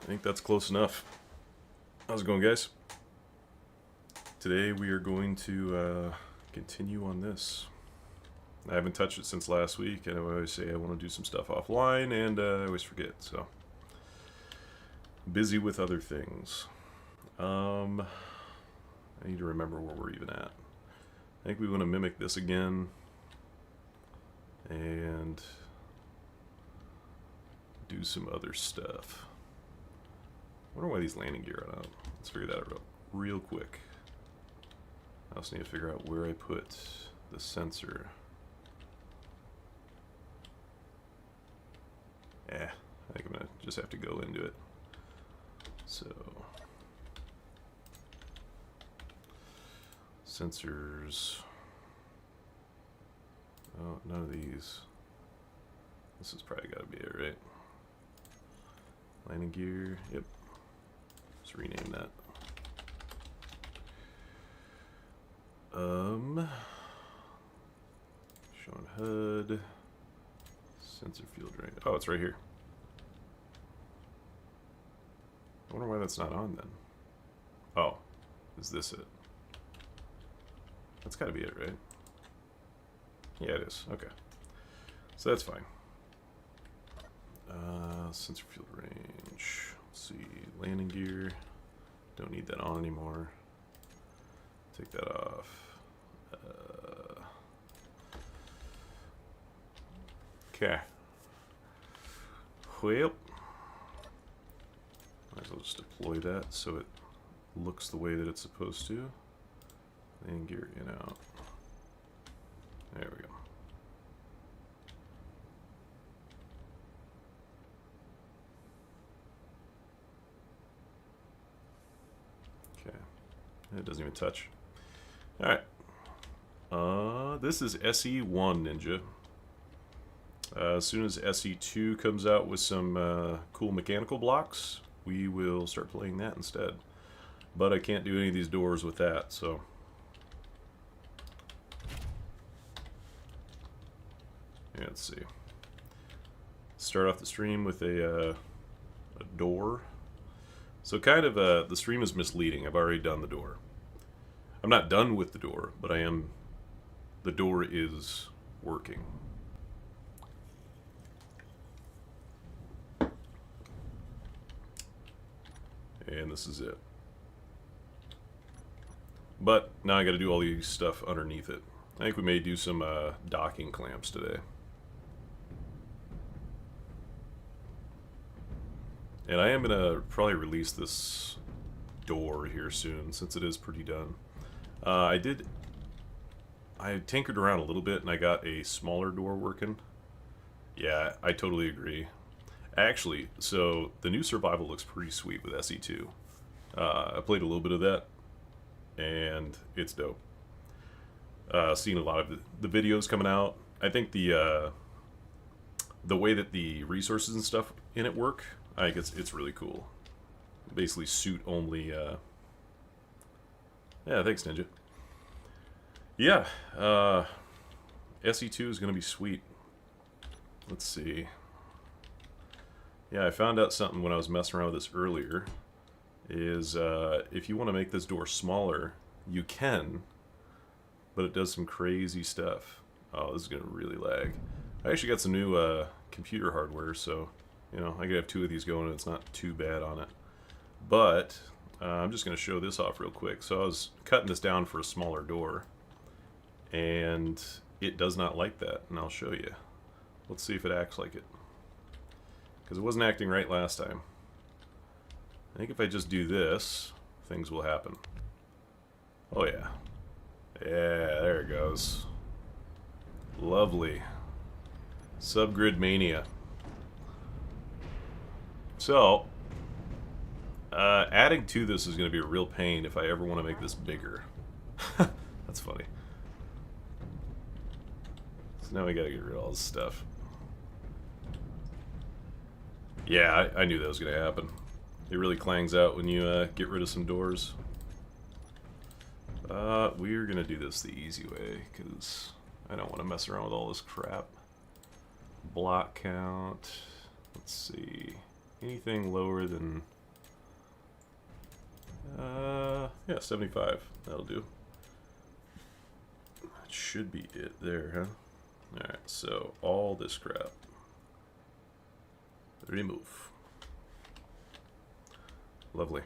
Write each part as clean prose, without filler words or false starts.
think that's close enough. How's it going, guys? Today we are going to continue on this. I haven't touched it since last week, and I always say I want to do some stuff offline, and I always forget, so busy with other things. I need to remember where we're even at. I think we want to mimic this again, and do some other stuff. I wonder why these landing gear are out. Let's figure that out real quick. I also need to figure out where I put the sensor. I think I'm gonna just have to go into it. So, sensors. Oh, none of these. This has probably got to be it, right? Landing gear. Yep. Let's rename that. Showing HUD. Sensor field range. Oh, it's right here. I wonder why that's not on then. Oh, is this it? That's got to be it, right? Yeah, it is. Okay. So that's fine. Sensor field range. Let's see. Landing gear. Don't need that on anymore. Take that off. Okay. Well, might as well just deploy that so it looks the way that it's supposed to. Landing gear in out. There we go. Okay. It doesn't even touch. Alright. This is SE1 Ninja. As soon as SE2 comes out with some cool mechanical blocks, we will start playing that instead. But I can't do any of these doors with that, so... Yeah, let's see. Start off the stream with a door. So kind of the stream is misleading. I've already done the door. I'm not done with the door, but I am... The door is working. And this is it. But now I got to do all these stuff underneath it. I think we may do some docking clamps today. And I am going to probably release this door here soon, since it is pretty done. I tinkered around a little bit, and I got a smaller door working. Yeah, I totally agree. Actually, so the new survival looks pretty sweet with SE2. I played a little bit of that, and it's dope. Seeing a lot of the videos coming out. I think the way that the resources and stuff in it work, I think it's really cool. Basically suit only. Yeah, thanks, Ninja. Yeah, SE2 is gonna be sweet. Let's see. Yeah, I found out something when I was messing around with this earlier. Is if you want to make this door smaller, you can, but it does some crazy stuff. Oh, this is gonna really lag. I actually got some new computer hardware, so you know I could have two of these going, and it's not too bad on it. But I'm just gonna show this off real quick. So I was cutting this down for a smaller door, and it does not like that, and I'll show you. Let's see if it acts like it. Because it wasn't acting right last time. I think if I just do this, things will happen. Oh yeah. Yeah, there it goes. Lovely. Subgrid mania. So, adding to this is going to be a real pain if I ever want to make this bigger. That's funny. So now we got to get rid of all this stuff. Yeah, I knew that was going to happen. It really clangs out when you get rid of some doors. We're going to do this the easy way, because I don't want to mess around with all this crap. Block count. Let's see. Anything lower than Yeah, 75. That'll do. That should be it there, huh? Alright, so all this crap. Remove. Lovely.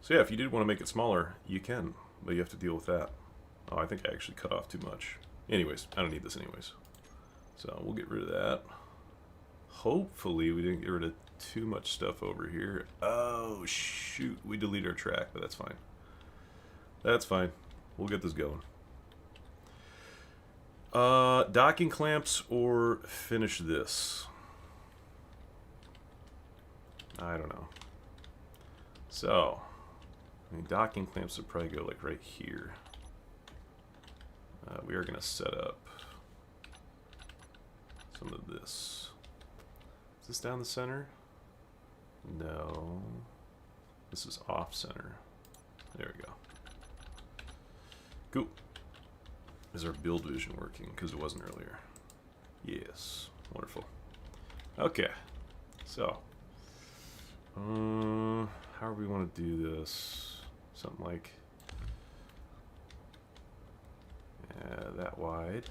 So yeah, if you did want to make it smaller, you can, but you have to deal with that. Oh, I think I actually cut off too much. Anyways, I don't need this anyways. So we'll get rid of that. Hopefully we didn't get rid of too much stuff over here. Oh, shoot. We deleted our track, but that's fine. That's fine. We'll get this going. Docking clamps or finish this? I don't know. So, I mean, docking clamps would probably go like right here. We are going to set up some of this. Is this down the center? No. This is off center. There we go. Cool. Is our build vision working? Because it wasn't earlier. Yes. Wonderful. Okay. So. How do we want to do this? Something like that wide.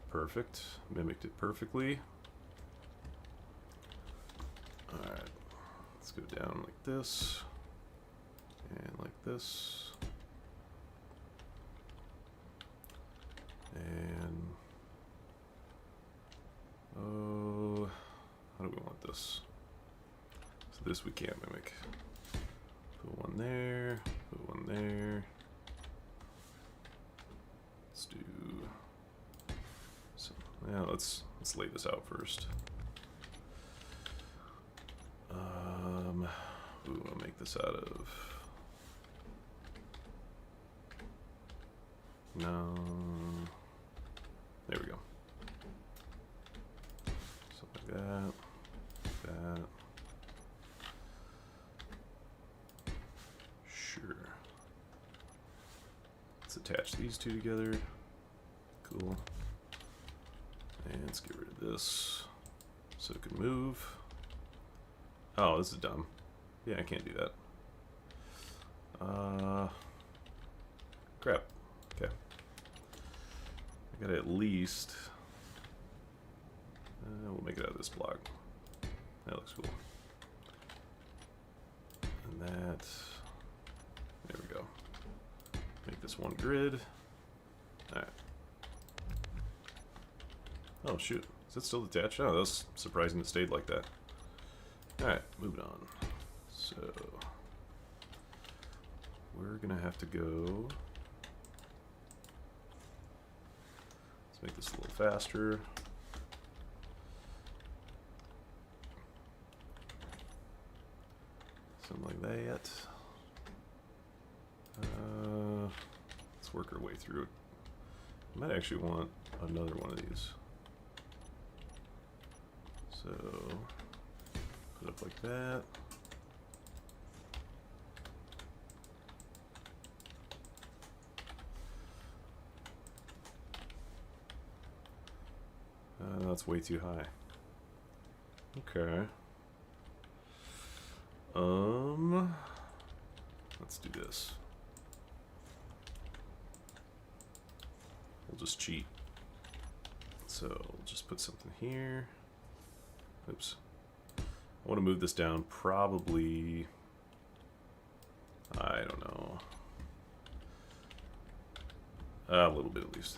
Perfect. Mimicked it perfectly. Alright. Let's go down like this. And like this. And oh, how do we want this? So this we can't mimic. Put one there, put one there. Let's do some, yeah, let's lay this out first. Ooh, I'll make this out of no. There we go. Something like that. That. Sure. Let's attach these two together. Cool. And let's get rid of this so it can move. Oh, this is dumb. Yeah, I can't do that. Crap. Okay. I gotta at least... we'll make it out of this block. That looks cool. And that... There we go. Make this one grid. Alright. Oh, shoot. Is it still detached? Oh, that's surprising it stayed like that. Alright, moving on. So... we're gonna have to go... Let's make this a little faster. Something like that. Let's work our way through it. I might actually want another one of these. So, put it up like that. That's way too high. Okay. Let's do this. We'll just cheat. So we'll just put something here. Oops. I want to move this down probably, I don't know, a little bit at least.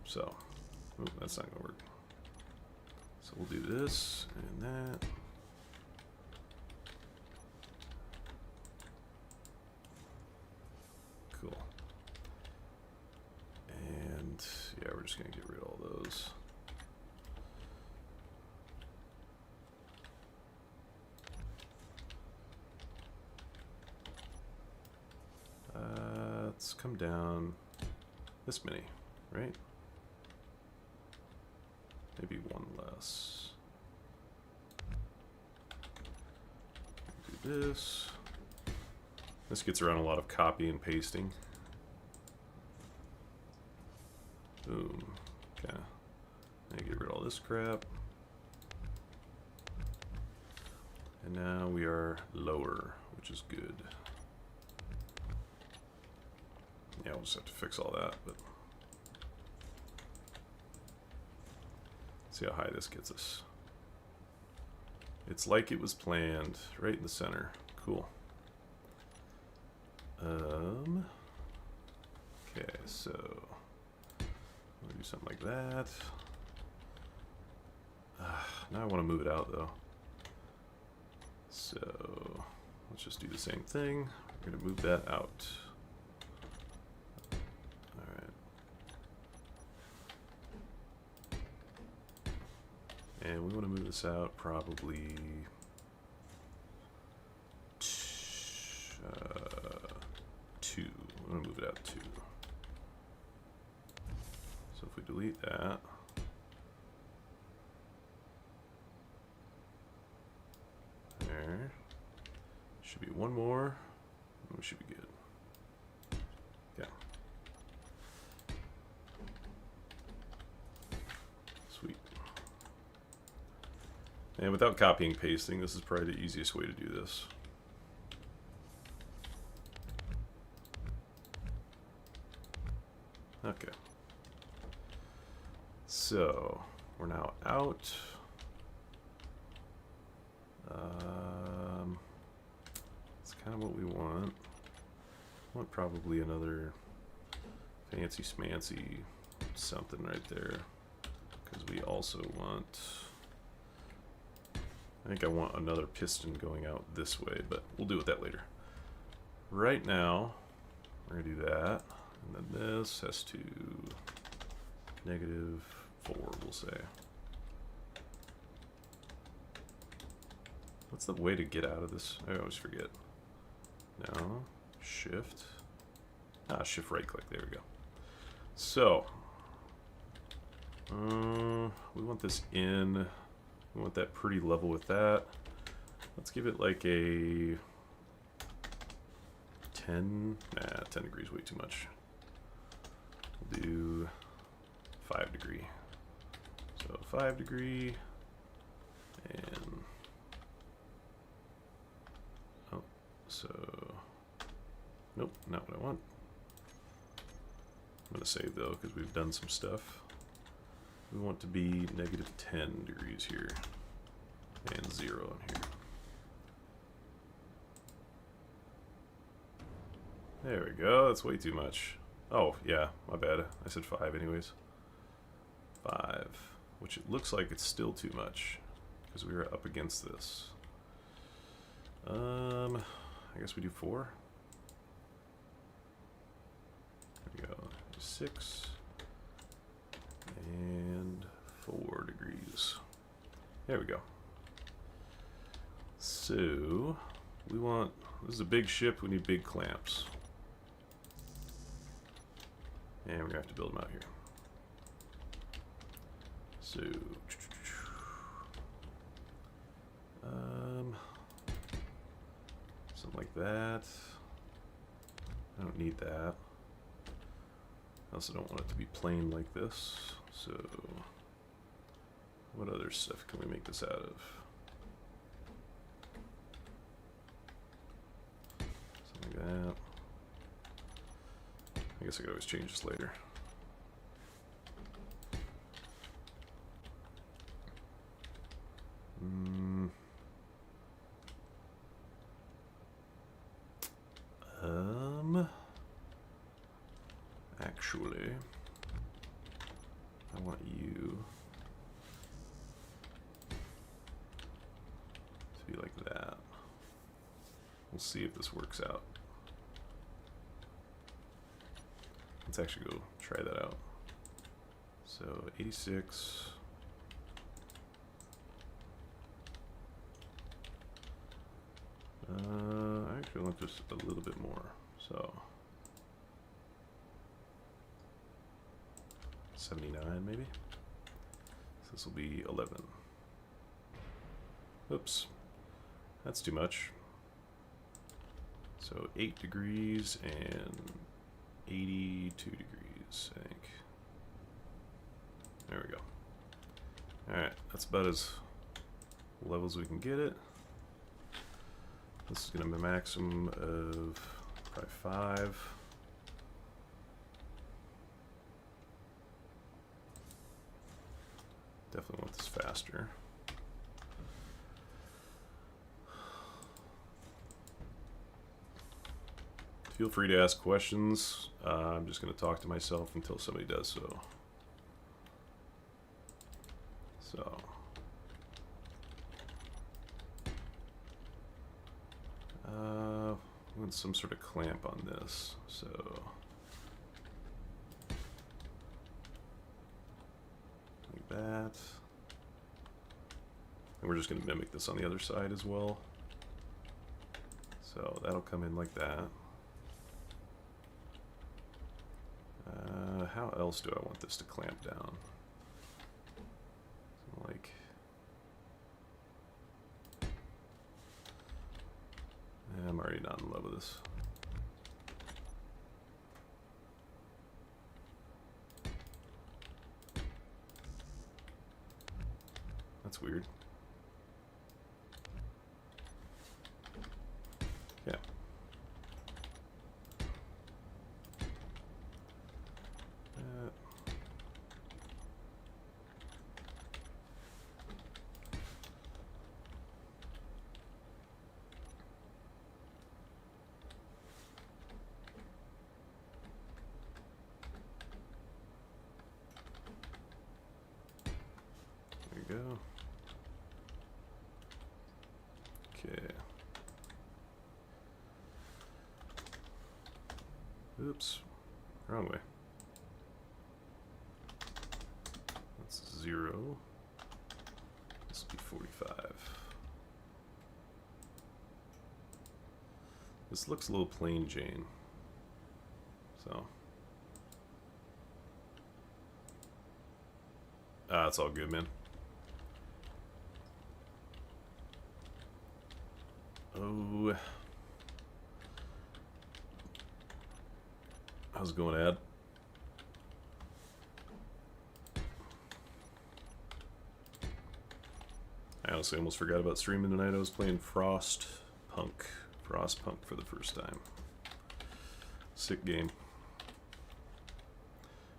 So, ooh, that's not gonna work. So we'll do this and that. Cool. And yeah, we're just gonna get rid of all those. Let's come down this many, right? Maybe one less. Do this. This gets around a lot of copy and pasting. Boom. Okay. Now get rid of all this crap. And now we are lower, which is good. Yeah, we'll just have to fix all that, but see how high this gets us. It's like it was planned, right in the center. Cool. Okay, so we'll do something like that. Now I want to move it out though. So let's just do the same thing. We're going to move that out. Alright. And we want to move this out probably 2. I'm going to move it out 2. So if we delete that, there should be one more, and we should be good. Okay. Sweet. And without copying and pasting, this is probably the easiest way to do this. Okay. So we're now out. It's kind of what we want. Want probably another fancy smancy something right there, because we also want, I think I want another piston going out this way, but we'll deal with that later. Right now we're gonna do that, and then this has to -4, we'll say. What's the way to get out of this? I always forget. No, shift. Shift right click, there we go. So, we want this in. We want that pretty level with that. Let's give it like a 10. Nah, 10 degrees way too much. We'll do 5 degree. So 5 degree, and oh, so nope, not what I want. I'm gonna save though because we've done some stuff. We want to be -10 degrees here and 0 in here. There we go. That's way too much. Oh yeah, my bad. I said 5 anyways. 5, which it looks like it's still too much because we were up against this. I guess we do 4. There we go. 6 and 4 degrees. There we go. So we want, this is a big ship, we need big clamps. And we're gonna have to build them out here. So, something like that. I don't need that. I also don't want it to be plain like this. So, what other stuff can we make this out of? Something like that. I guess I could always change this later. Actually, I want you to be like that. We'll see if this works out. Let's actually go try that out. So 86. I actually want just a little bit more. So 79 maybe. So this will be 11. Oops, that's too much. So 8 degrees and 82 degrees, I think. There we go. Alright, that's about as level as we can get it. This is going to be a maximum of probably 5. Definitely want this faster. Feel free to ask questions. I'm just going to talk to myself until somebody does so. I want some sort of clamp on this, so like that. And we're just going to mimic this on the other side as well. So that'll come in like that. How else do I want this to clamp down? So like, I'm already not in love with this. That's weird. Yeah. There you go. Okay. Oops. Wrong way. That's 0. This will be 45. This looks a little plain Jane. So. It's all good, man. Oh. How's it going, Ad? I honestly almost forgot about streaming tonight. I was playing Frostpunk for the first time. Sick game.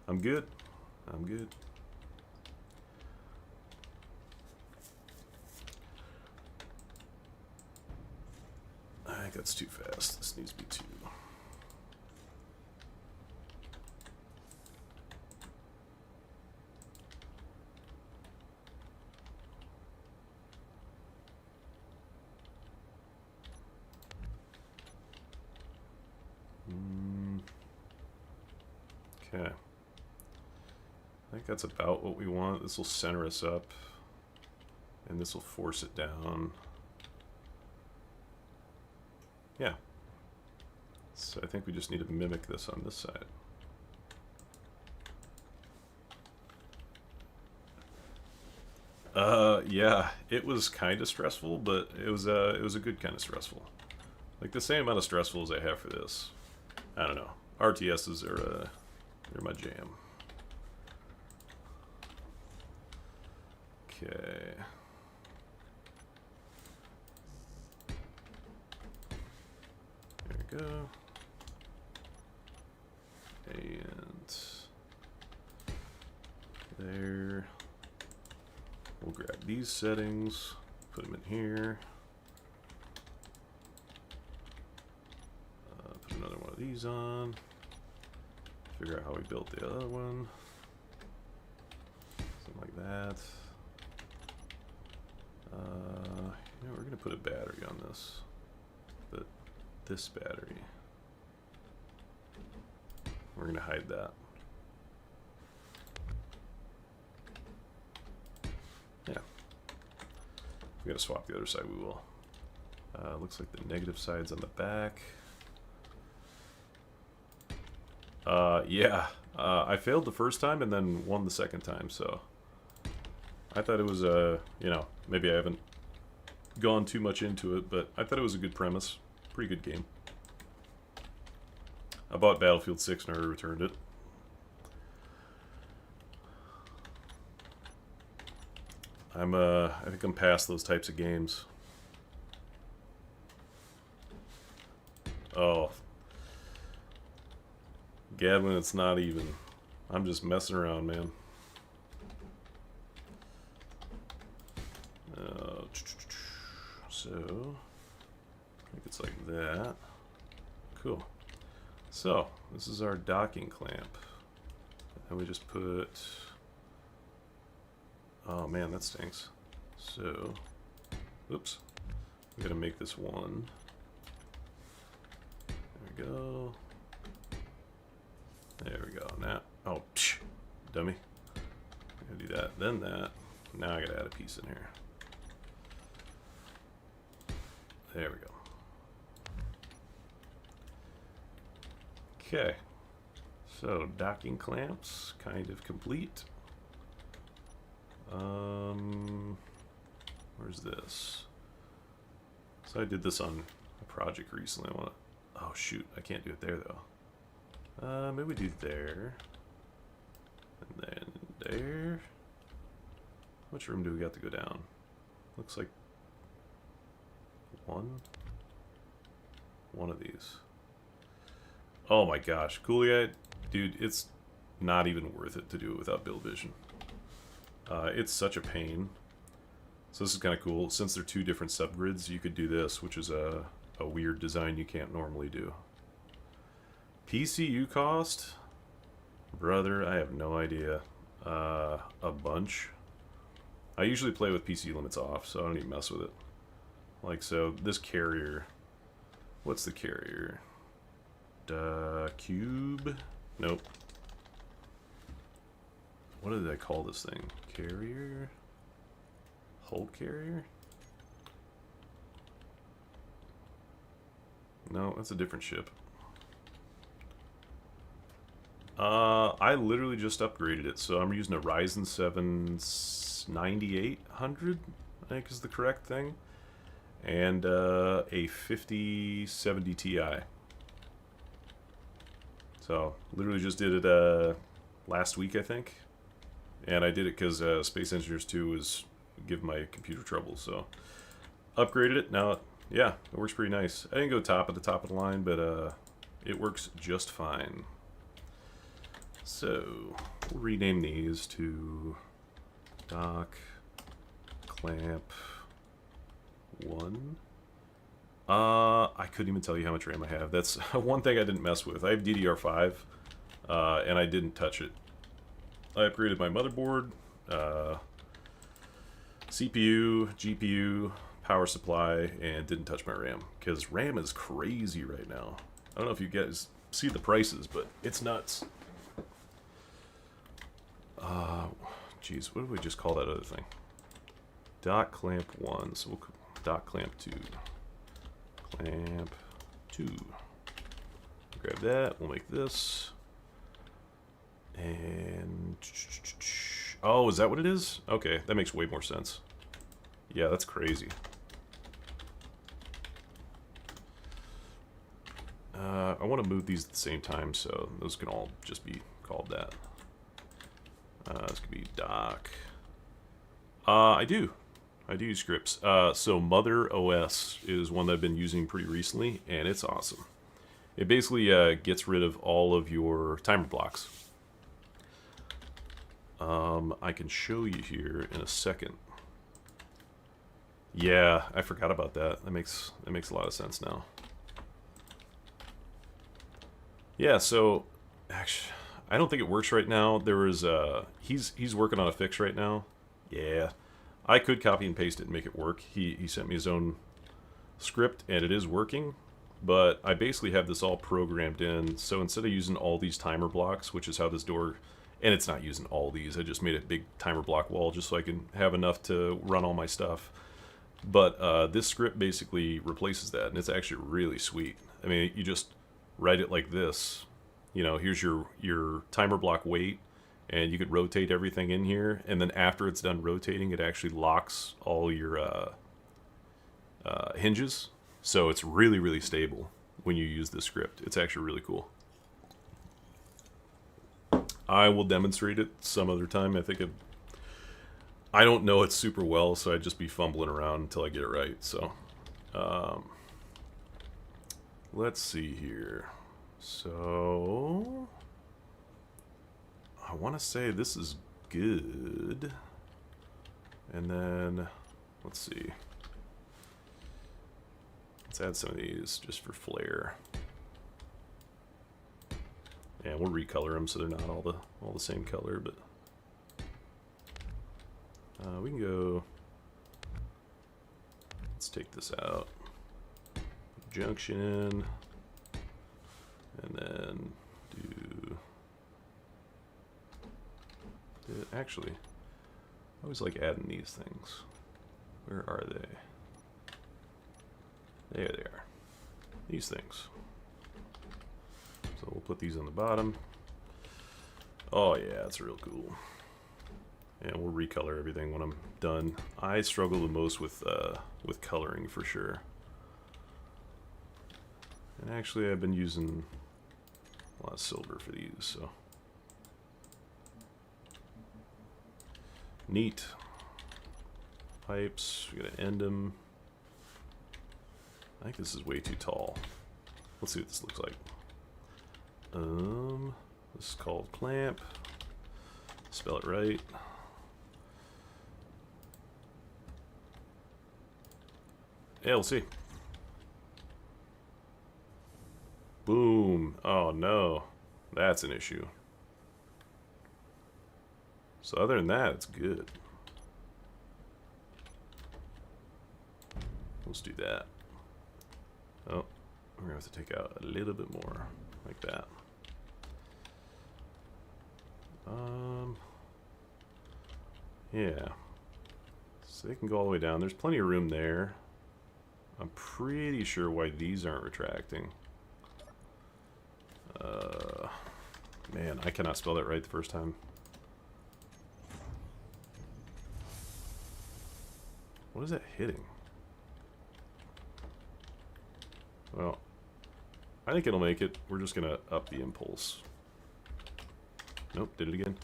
I'm good. I'm good. I think that's too fast. This needs to be 2. Okay. I think that's about what we want. This will center us up, and this will force it down. Yeah. So I think we just need to mimic this on this side. Yeah, it was kind of stressful, but it was a good kind of stressful. Like the same amount of stressful as I have for this. I don't know. RTSs are they're my jam. Okay. There we go. And there. We'll grab these settings, put them in here. Put another one of these on. Figure out how we built the other one. Something like that. You know, we're gonna put a battery on this. But this battery. We're gonna hide that. Yeah. If we gotta swap the other side, we will. Looks like the negative side's on the back. Yeah. I failed the first time and then won the second time, so I thought it was you know, maybe I haven't gone too much into it, but I thought it was a good premise. Pretty good game. I bought Battlefield 6 and I returned it. I think I'm past those types of games. Oh. Gavin, it's not even. I'm just messing around, man. So, I think it's like that. Cool. So, this is our docking clamp. And we just put... Oh man, that stinks. So, oops. We gotta make this one. There we go. There we go. Now, oh, psh, dummy. I gotta do that, then that. Now I gotta add a piece in here. There we go. Okay. So, docking clamps, kind of complete. Where's this? So I did this on a project recently. I want to... Oh shoot, I can't do it there though. Maybe we do there. And then there. Which room do we got to go down? Looks like one of these. Oh my gosh, cool guy. Dude, it's not even worth it to do it without Build Vision. It's such a pain. So this is kind of cool. Since they're two different subgrids, you could do this, which is a weird design you can't normally do. PCU cost? Brother, I have no idea. A bunch. I usually play with PC limits off, so I don't even mess with it. Like, so, this carrier... What's the carrier? Cube? Nope. What did I call this thing? Carrier? Hold carrier? No, that's a different ship. I literally just upgraded it, so I'm using a Ryzen 7 9800, I think is the correct thing, and a 5070 Ti. So, literally just did it last week, I think. And I did it because Space Engineers 2 was giving my computer trouble, so upgraded it. Now, yeah, it works pretty nice. I didn't go top of the line, but it works just fine. So, we'll rename these to Dock Clamp 1. I couldn't even tell you how much RAM I have. That's one thing I didn't mess with. I have DDR5, and I didn't touch it. I upgraded my motherboard, CPU, GPU, power supply, and didn't touch my RAM. Because RAM is crazy right now. I don't know if you guys see the prices, but it's nuts. Geez, what did we just call that other thing? Dock Clamp 1, so we'll Dock Clamp 2. Clamp 2. Grab that, we'll make this. And... Oh, is that what it is? Okay, that makes way more sense. Yeah, that's crazy. I want to move these at the same time, so those can all just be called that. This could be dock. I do use scripts. So Mother OS is one that I've been using pretty recently, and it's awesome. It basically gets rid of all of your timer blocks. I can show you here in a second. Yeah, I forgot about that. That makes a lot of sense now. Yeah, so actually, I don't think it works right now. There was he's working on a fix right now. Yeah, I could copy and paste it and make it work. He sent me his own script and it is working, but I basically have this all programmed in. So instead of using all these timer blocks, which is how this door, and it's not using all these, I just made a big timer block wall just so I can have enough to run all my stuff. But this script basically replaces that, and it's actually really sweet. I mean, you just write it like this. You know, here's your timer block weight, and you could rotate everything in here, and then after it's done rotating, it actually locks all your hinges. So it's really, really stable when you use this script. It's actually really cool. I will demonstrate it some other time. I don't know it super well, so I'd just be fumbling around until I get it right. So, let's see here. So I want to say this is good. And then let's see. Let's add some of these just for flair. Yeah, we'll recolor them so they're not all the same color, but we can go. Let's take this out. Junction, and then do. Actually, I always like adding these things. Where are they? There they are. These things. So we'll put these on the bottom. Oh yeah, it's real cool. And we'll recolor everything when I'm done. I struggle the most with coloring for sure. And actually, I've been using a lot of silver for these, so neat. Pipes, we gotta end them. I think this is way too tall. Let's see what this looks like. This is called clamp. Spell it right. Yeah, we'll see. Boom. Oh no. That's an issue. So other than that, it's good. Let's do that. Oh, we're gonna have to take out a little bit more, like that. Yeah. So they can go all the way down. There's plenty of room there. I'm pretty sure why these aren't retracting. Man, I cannot spell that right the first time. What is that hitting? Well, I think it'll make it. We're just gonna up the impulse. Nope, did it again.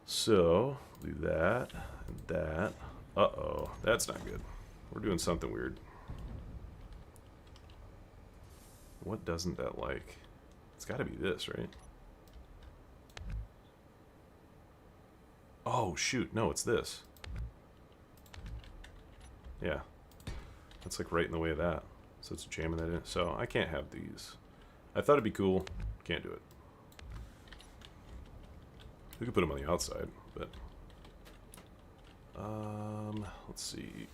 So, do that and that. Uh-oh, that's not good. We're doing something weird. What doesn't that like? It's gotta be this, right? Oh, shoot, no, it's this. Yeah. That's like right in the way of that. So it's jamming that in. So I can't have these. I thought it'd be cool. Can't do it. We could put them on the outside, but let's see.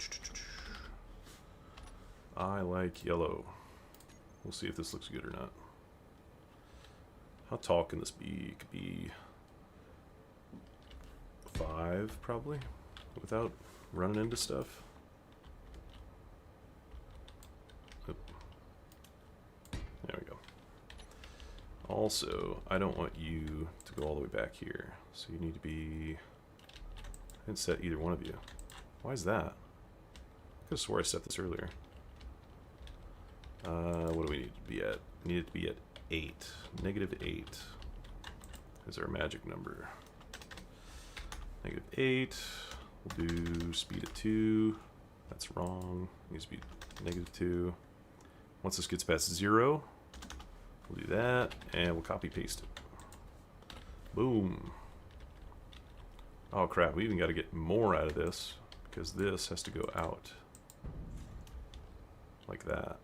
I like yellow. We'll see if this looks good or not. How tall can this be? It could be 5 probably, without running into stuff. There we go. Also, I don't want you to go all the way back here. So you need to be... I didn't set either one of you. Why is that? I could have swore I set this earlier. What do we need to be at? We need it to be at 8. -8 is our magic number. -8. We'll do speed at 2. That's wrong. It needs to be -2. Once this gets past 0, we'll do that, and we'll copy paste it. Boom. Oh crap, we even got to get more out of this, because this has to go out. Like that.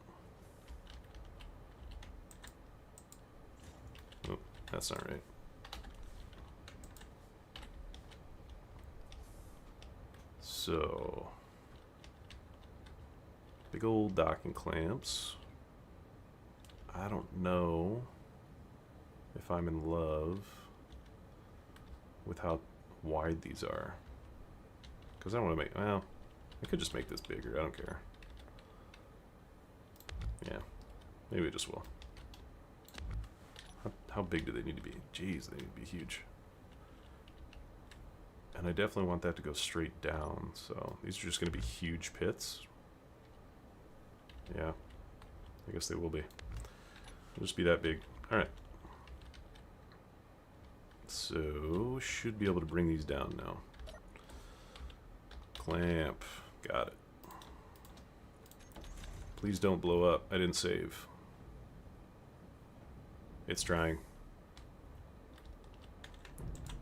Oh, that's not right. So, big old docking clamps. I don't know if I'm in love with how wide these are. Because I don't want to make... Well, I could just make this bigger. I don't care. Yeah. Maybe I just will. How big do they need to be? Jeez, they need to be huge. And I definitely want that to go straight down. So these are just going to be huge pits. Yeah. I guess they will be. It'll just be that big. Alright. So, should be able to bring these down now. Clamp. Got it. Please don't blow up. I didn't save. It's trying.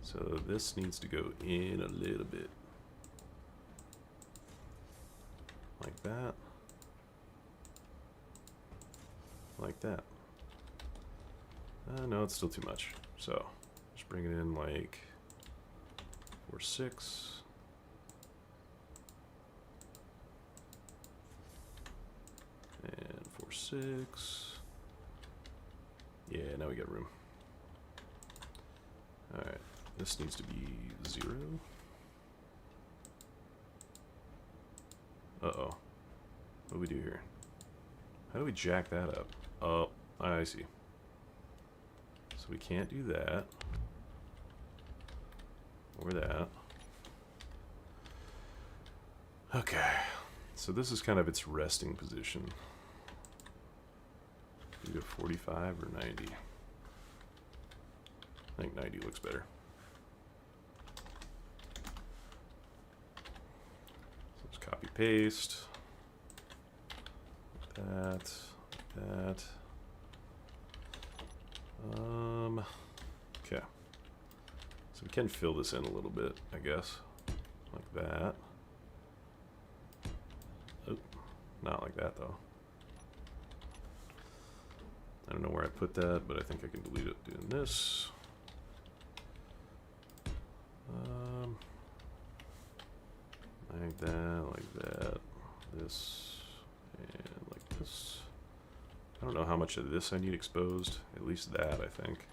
So this needs to go in a little bit. Like that. Like that. No, it's still too much. So, just bring it in like 4, 6. And 4, 6. Yeah, now we got room. Alright, this needs to be 0. Uh-oh. What do we do here? How do we jack that up? Oh, I see. So we can't do that. Or that. Okay. So this is kind of its resting position. Do we go 45 or 90? I think 90 looks better. So let's copy paste. That. That. Okay. So we can fill this in a little bit, I guess. Like that. Oh, not like that, though. I don't know where I put that, but I think I can delete it doing this. Like that, this, and like this. I don't know how much of this I need exposed. At least that, I think.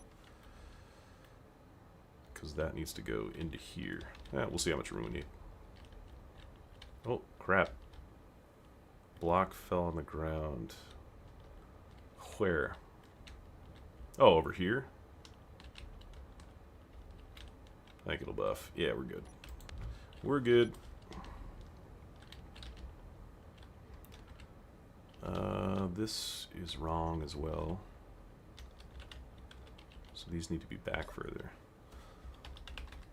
Because that needs to go into here. We'll see how much room we need. Oh, crap. Block fell on the ground. Where? Oh, over here? I think it'll buff. Yeah, we're good. We're good. This is wrong as well. So these need to be back further.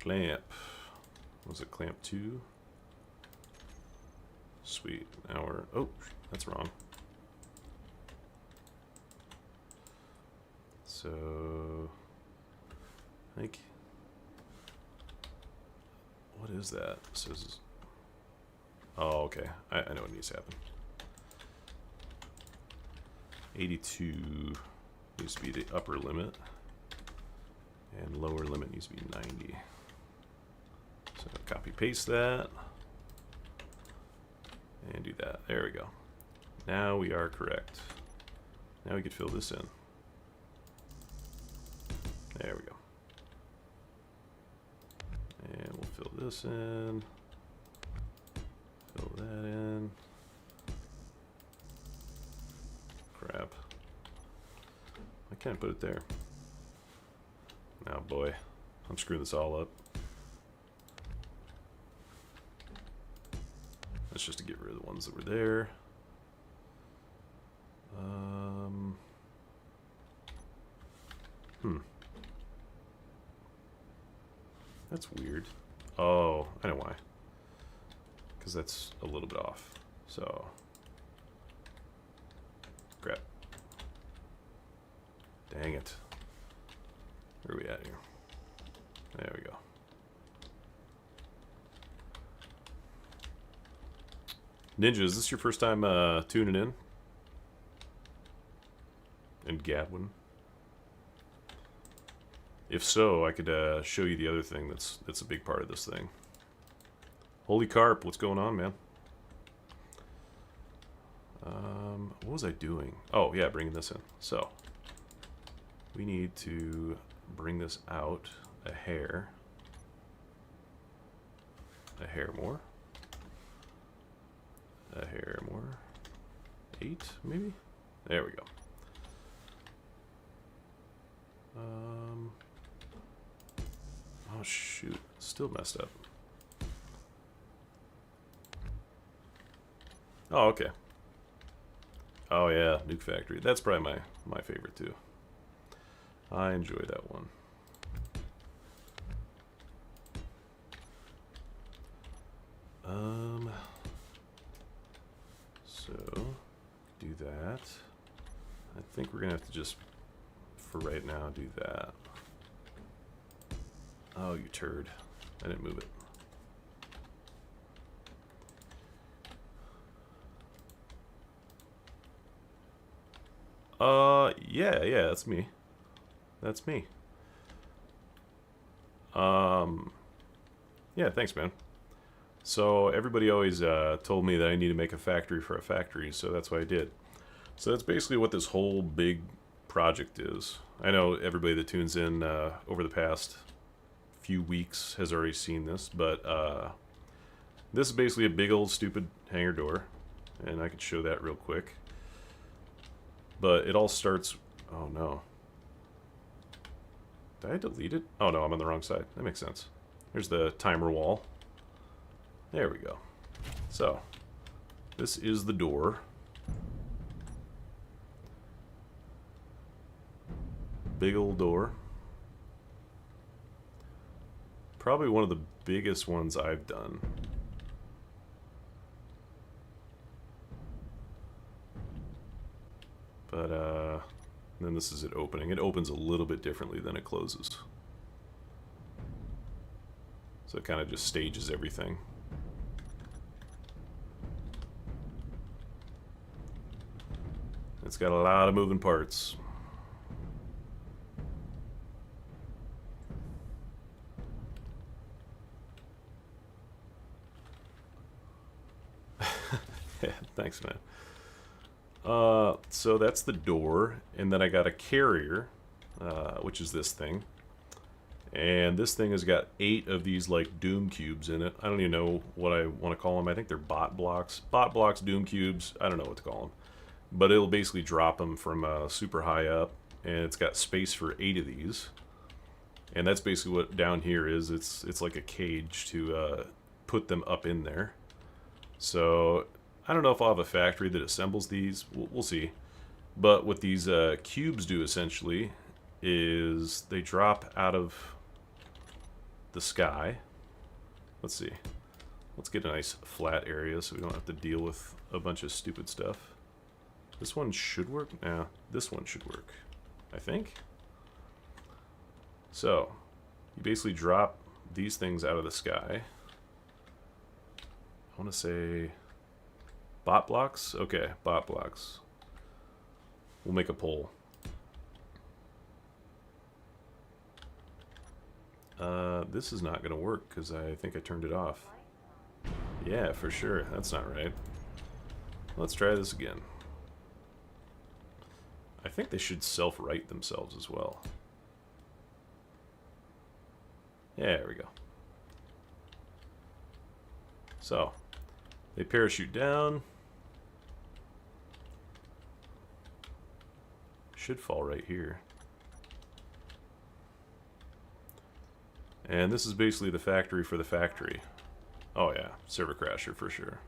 Clamp. Was it clamp 2? Sweet. Now we're... Oh, that's wrong. So... I think... What is that? It says... Oh, okay. I know what needs to happen. 82 needs to be the upper limit. And lower limit needs to be 90. So copy paste that. And do that. There we go. Now we are correct. Now we could fill this in. There we go. And we'll fill this in. Fill that in. Crap. I can't put it there. Oh boy. I'm screwing this all up. That's just to get rid of the ones that were there. That's weird. Oh, I know why. Because that's a little bit off. So, crap. Dang it. Where are we at here? There we go. Ninja, is this your first time tuning in? And Gadwin? If so, I could show you the other thing that's a big part of this thing. Holy Carp, what's going on, man? What was I doing? Oh, yeah, bringing this in. So, we need to bring this out a hair. A hair more. A hair more. 8, maybe? There we go. Oh shoot, still messed up. Oh, okay. Oh yeah, Nuke Factory. That's probably my favorite too. I enjoy that one. So do that. I think we're gonna have to just, for right now, do that. Oh, you turd. I didn't move it. Yeah, that's me. That's me. Yeah, thanks, man. So everybody always told me that I need to make a factory for a factory, so that's what I did. So that's basically what this whole big project is. I know everybody that tunes in over the past few weeks has already seen this, but this is basically a big old stupid hangar door, and I could show that real quick. But it all starts... Oh no. Did I delete it? Oh no, I'm on the wrong side. That makes sense. Here's the timer wall. There we go. So, this is the door. Big old door. Probably one of the biggest ones I've done. But, then this is it opening. It opens a little bit differently than it closes. So it kind of just stages everything. It's got a lot of moving parts. Yeah, thanks, man. So that's the door, and then I got a carrier, which is this thing. And this thing has got 8 of these, like, doom cubes in it. I don't even know what I want to call them. I think they're bot blocks. Bot blocks, doom cubes, I don't know what to call them. But it'll basically drop them from super high up, and it's got space for 8 of these. And that's basically what down here is. It's like a cage to put them up in there. So I don't know if I'll have a factory that assembles these. We'll see. But what these cubes do essentially is they drop out of the sky. Let's see. Let's get a nice flat area so we don't have to deal with a bunch of stupid stuff. This one should work. Nah, this one should work, I think. So, you basically drop these things out of the sky. I want to say bot blocks? Okay, bot blocks. We'll make a poll. This is not going to work because I think I turned it off. Yeah, for sure. That's not right. Let's try this again. I think they should self-right themselves as well. Yeah, there we go. So, they parachute down. Should fall right here. And this is basically the factory for the factory. Oh yeah, server crasher for sure.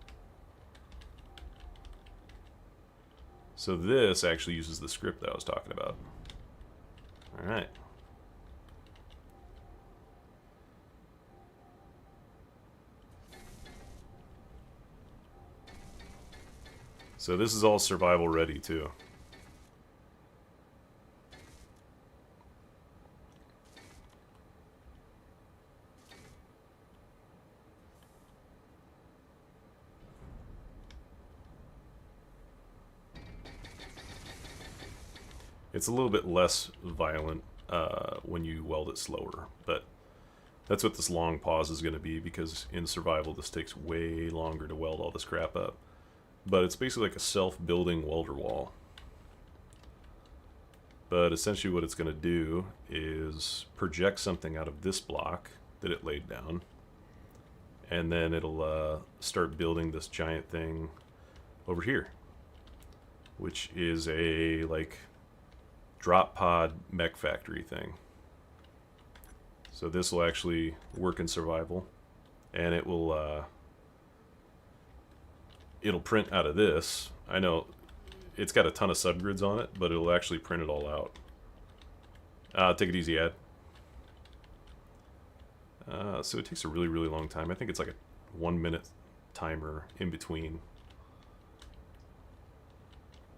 So this actually uses the script that I was talking about. Alright. So this is all survival ready too. It's a little bit less violent when you weld it slower, but that's what this long pause is going to be, because in survival this takes way longer to weld all this crap up. But it's basically like a self-building welder wall. But essentially what it's going to do is project something out of this block that it laid down, and then it'll start building this giant thing over here, which is a like drop pod mech factory thing. So this will actually work in survival, and it will it'll print out of this. I know it's got a ton of subgrids on it, but it'll actually print it all out. Take it easy, Ad. So it takes a really, really long time. I think it's like a 1-minute timer in between.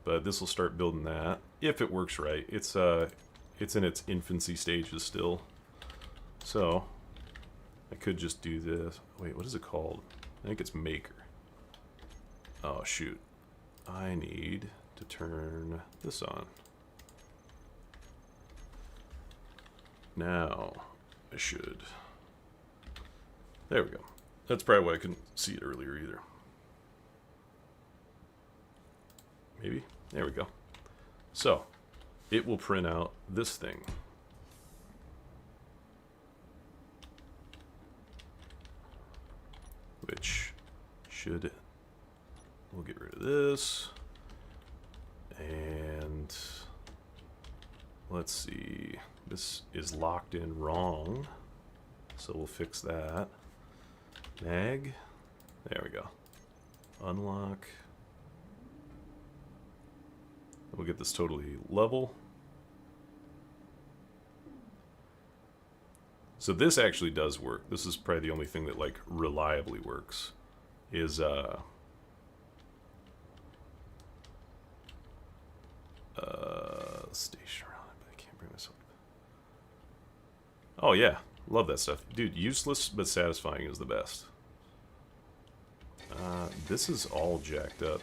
but this will start building that if it works right. It's in its infancy stages still, so I could just do this. Wait, what is it called? I think it's maker. Oh shoot, I need to turn this on. Now I should. There we go. That's probably why I couldn't see it earlier either. Maybe. There we go. So, it will print out this thing. Which should... We'll get rid of this. And... Let's see. This is locked in wrong. So we'll fix that. Mag. There we go. Unlock. We'll get this totally level. So this actually does work. This is probably the only thing that like reliably works. Is station around, but I can't bring this up. Oh yeah, love that stuff, dude. Useless but satisfying is the best. This is all jacked up.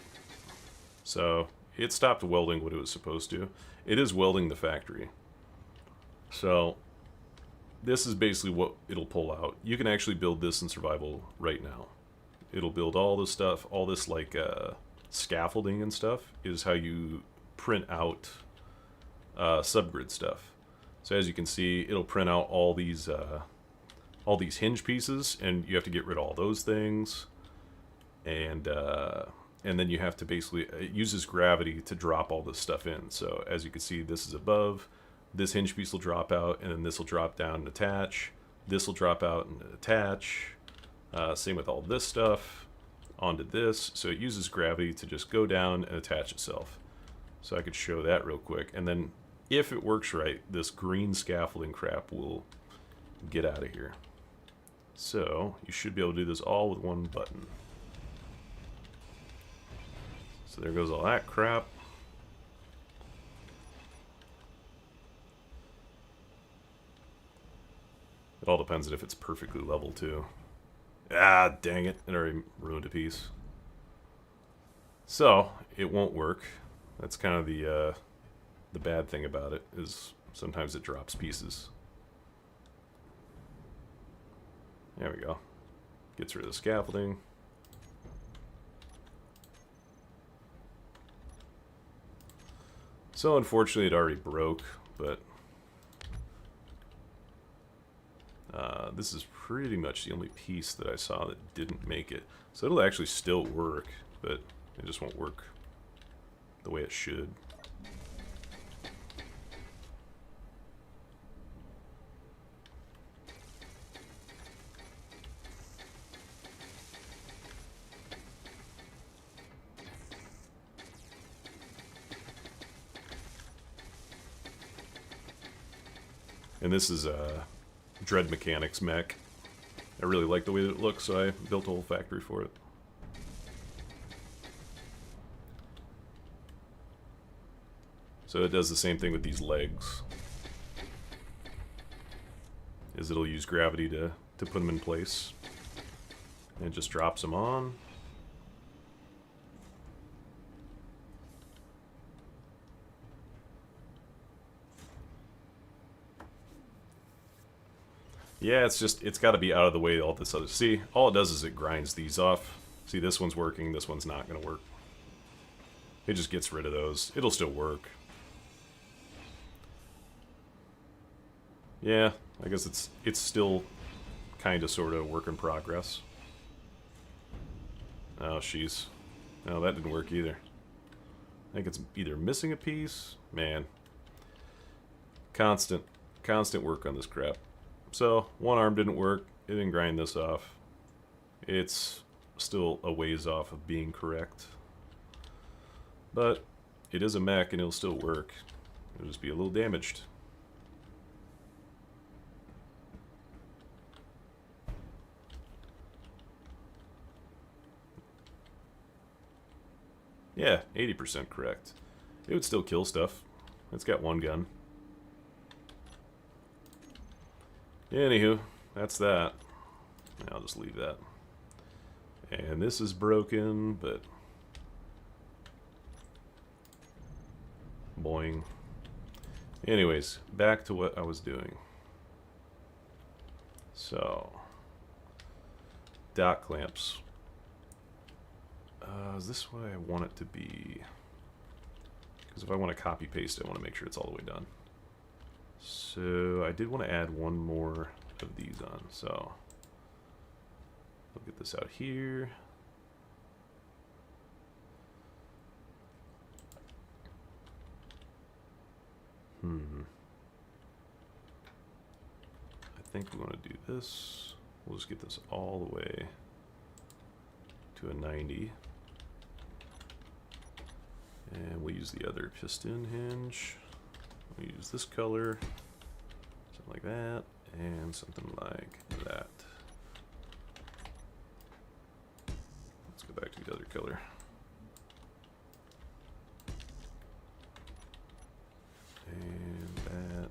So it stopped welding what it was supposed to. It is welding the factory. So this is basically what it'll pull out. You can actually build this in survival right now. It'll build all this stuff, all this like scaffolding and stuff is how you print out subgrid stuff. So as you can see, it'll print out all these hinge pieces, and you have to get rid of all those things. And then you have to basically, it uses gravity to drop all this stuff in. So as you can see, this is above, this hinge piece will drop out, and then this will drop down and attach. This will drop out and attach. Same with all this stuff onto this. So it uses gravity to just go down and attach itself. So I could show that real quick. And then if it works right, this green scaffolding crap will get out of here. So you should be able to do this all with one button. So there goes all that crap. It all depends on if it's perfectly level too. Ah, dang it. It already ruined a piece. So, it won't work. That's kind of the bad thing about it, is sometimes it drops pieces. There we go. Gets rid of the scaffolding. So unfortunately it already broke, but this is pretty much the only piece that I saw that didn't make it. So it'll actually still work, but it just won't work the way it should. And this is Dread Mechanics mech. I really like the way that it looks, so I built a whole factory for it. So it does the same thing with these legs. Is it'll use gravity to put them in place. And it just drops them on. Yeah, it's got to be out of the way all this other... See, all it does is it grinds these off. See, this one's working, this one's not going to work. It just gets rid of those. It'll still work. Yeah, I guess it's still kind of sort of work in progress. Oh, jeez. No, that didn't work either. I think it's either missing a piece... Man. Constant work on this crap. So, one arm didn't work, it didn't grind this off. It's still a ways off of being correct. But, it is a mech and it'll still work. It'll just be a little damaged. Yeah, 80% correct. It would still kill stuff. It's got one gun. Anywho, that's that. I'll just leave that. And this is broken, but... boing. Anyways, back to what I was doing. So... dot clamps. Is this what I want it to be? Because if I want to copy paste, I want to make sure it's all the way done. So I did want to add one more of these on. So I'll get this out here. I think we want to do this. We'll just get this all the way to a 90. And we'll use the other piston hinge. We'll use this color, something like that, and something like that. Let's go back to the other color. And that.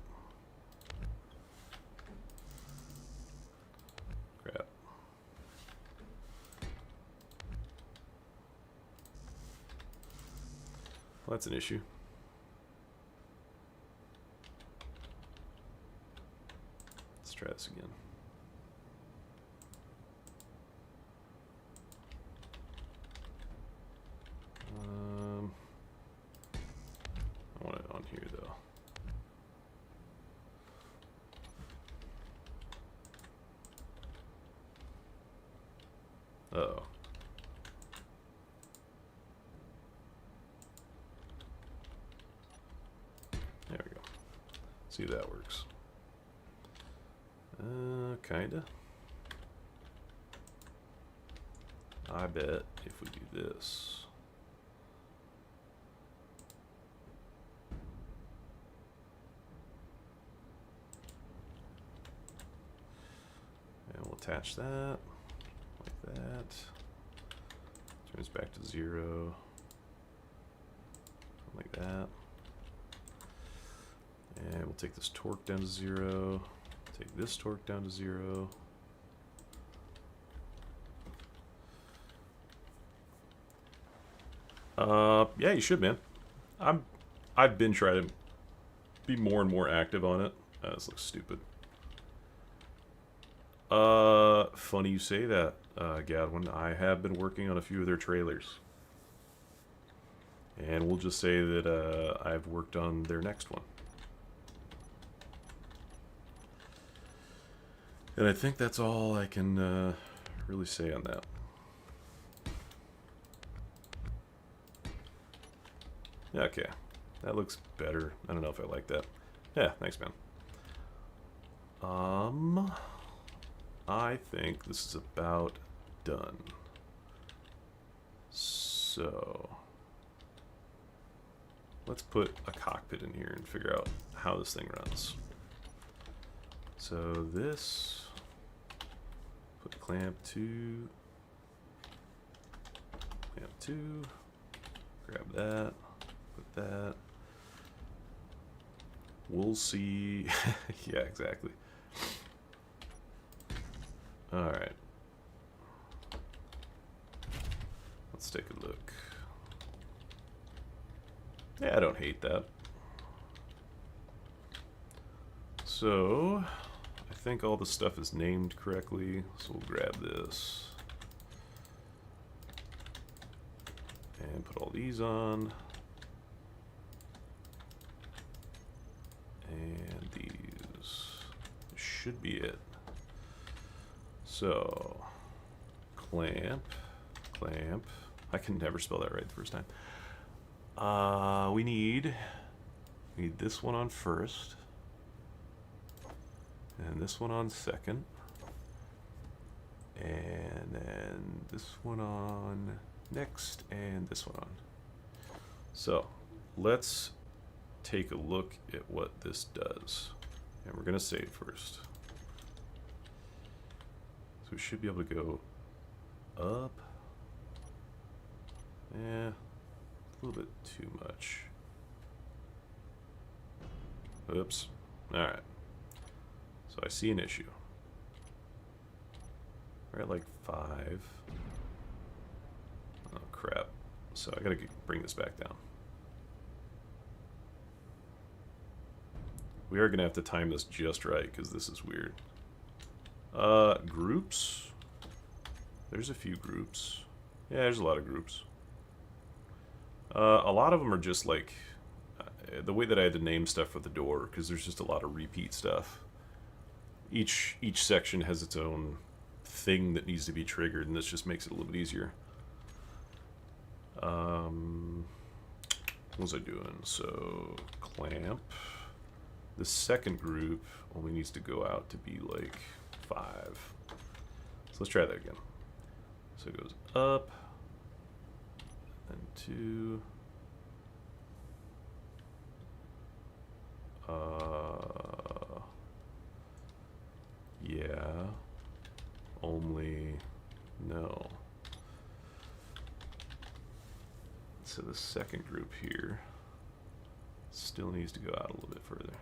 Crap. Well, that's an issue. Let's try this again. I want it on here though. Uh-oh. There we go. See if that works. Kinda. I bet if we do this. And we'll attach that. Like that. Turns back to 0. Like that. And we'll take this torque down to 0. Take this torque down to 0. Yeah, you should, man. I've been trying to be more and more active on it. This looks stupid. Funny you say that, Gadwin. I have been working on a few of their trailers. And we'll just say that I've worked on their next one. And I think that's all I can really say on that. Okay, that looks better. I don't know if I like that. Yeah, thanks, man. I think this is about done. So let's put a cockpit in here and figure out how this thing runs. So this, put clamp 2, grab that, put that. We'll see. Yeah, exactly. All right. Let's take a look. Yeah, I don't hate that. So, I think all the stuff is named correctly, so we'll grab this. And put all these on. And these should be it. So, clamp. I can never spell that right the first time. We need this one on first. And this one on second. And then this one on next, and this one on. So, let's take a look at what this does. And we're going to save first. So we should be able to go up. Yeah, a little bit too much. Oops. Alright. So I see an issue. We're at like 5. Oh, crap. So I gotta bring this back down. We are gonna have to time this just right, because this is weird. Groups? There's a few groups. Yeah, there's a lot of groups. A lot of them are just like the way that I had to name stuff for the door, because there's just a lot of repeat stuff. Each section has its own thing that needs to be triggered, and this just makes it a little bit easier. What was I doing? So clamp. The second group only needs to go out to be like 5. So let's try that again. So it goes up, and 2. Yeah. Only no. So the second group here still needs to go out a little bit further.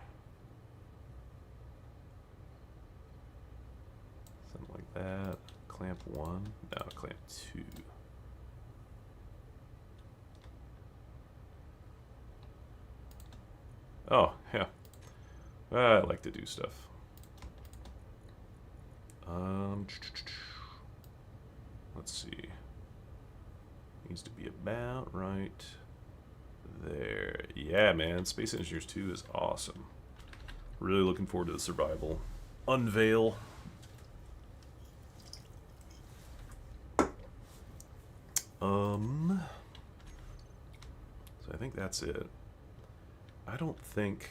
Something like that. Clamp 1. No, clamp 2. Oh, yeah. I like to do stuff. Let's see. Needs to be about right there. Yeah, man. Space Engineers 2 is awesome. Really looking forward to the survival unveil. So I think that's it. I don't think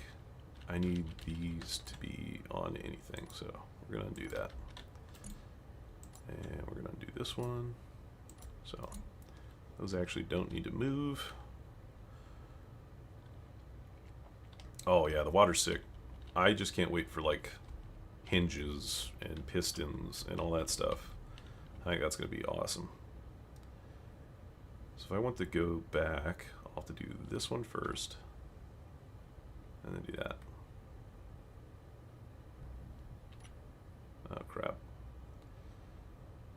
I need these to be on anything, so we're gonna do that. And we're gonna do this one. So those actually don't need to move. Oh yeah, the water's sick. I just can't wait for like hinges and pistons and all that stuff. I think that's gonna be awesome. So if I want to go back, I'll have to do this one first. And then do that. Oh crap.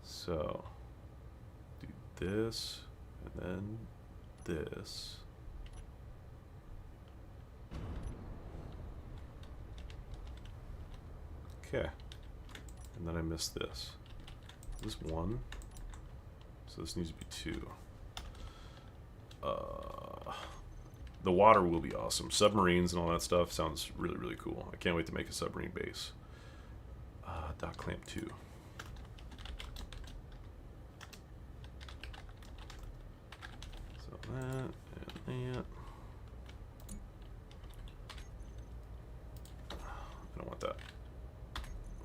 So do this and then this. Okay. And then I missed this. This is 1. So this needs to be 2. The water will be awesome. Submarines and all that stuff sounds really, really cool. I can't wait to make a submarine base. Dot clamp 2. So that and that. I don't want that.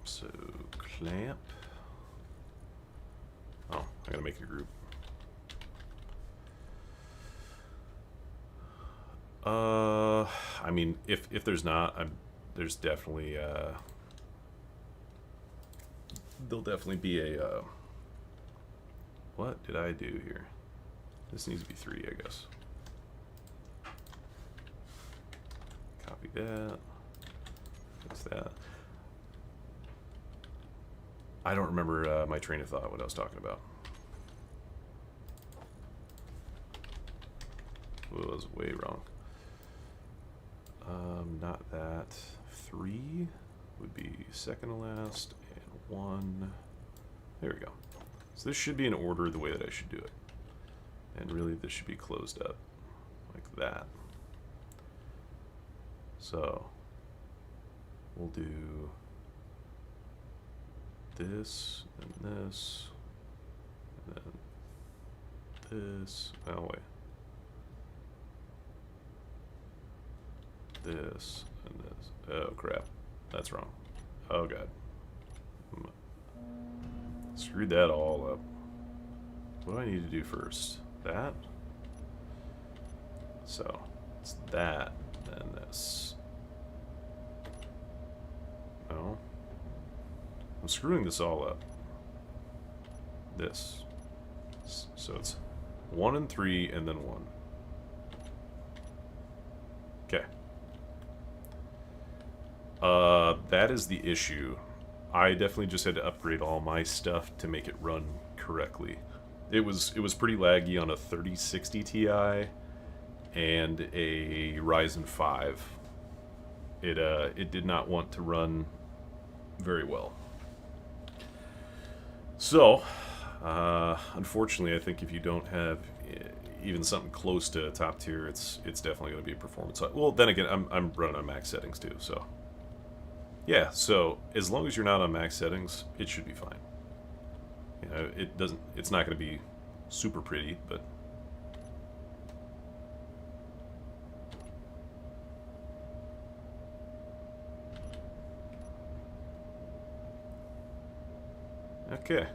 So clamp. Oh, I gotta make a group. I mean, if there's not, there's definitely there'll definitely be a what did I do here? This needs to be 3, I guess. Copy that. What's that? I don't remember my train of thought, what I was talking about. Well, it was way wrong. Not that. 3 would be second to last, and 1. There we go. So this should be in order the way that I should do it. And really, this should be closed up like that. So we'll do this and this, and then this. Oh wait. This and this. Oh crap, that's wrong. Oh god, screwed that all up. What do I need to do first? That. So it's that, then this. No, I'm screwing this all up. This. So it's 1 and 3 and then 1. Okay. That is the issue. I definitely just had to upgrade all my stuff to make it run correctly. It was pretty laggy on a 3060 Ti and a Ryzen 5. It did not want to run very well. So, unfortunately, I think if you don't have even something close to top tier, it's definitely going to be a performance. Well, then again, I'm running on max settings too, so yeah. So as long as you're not on max settings, it should be fine. You know, it's not going to be super pretty, but okay.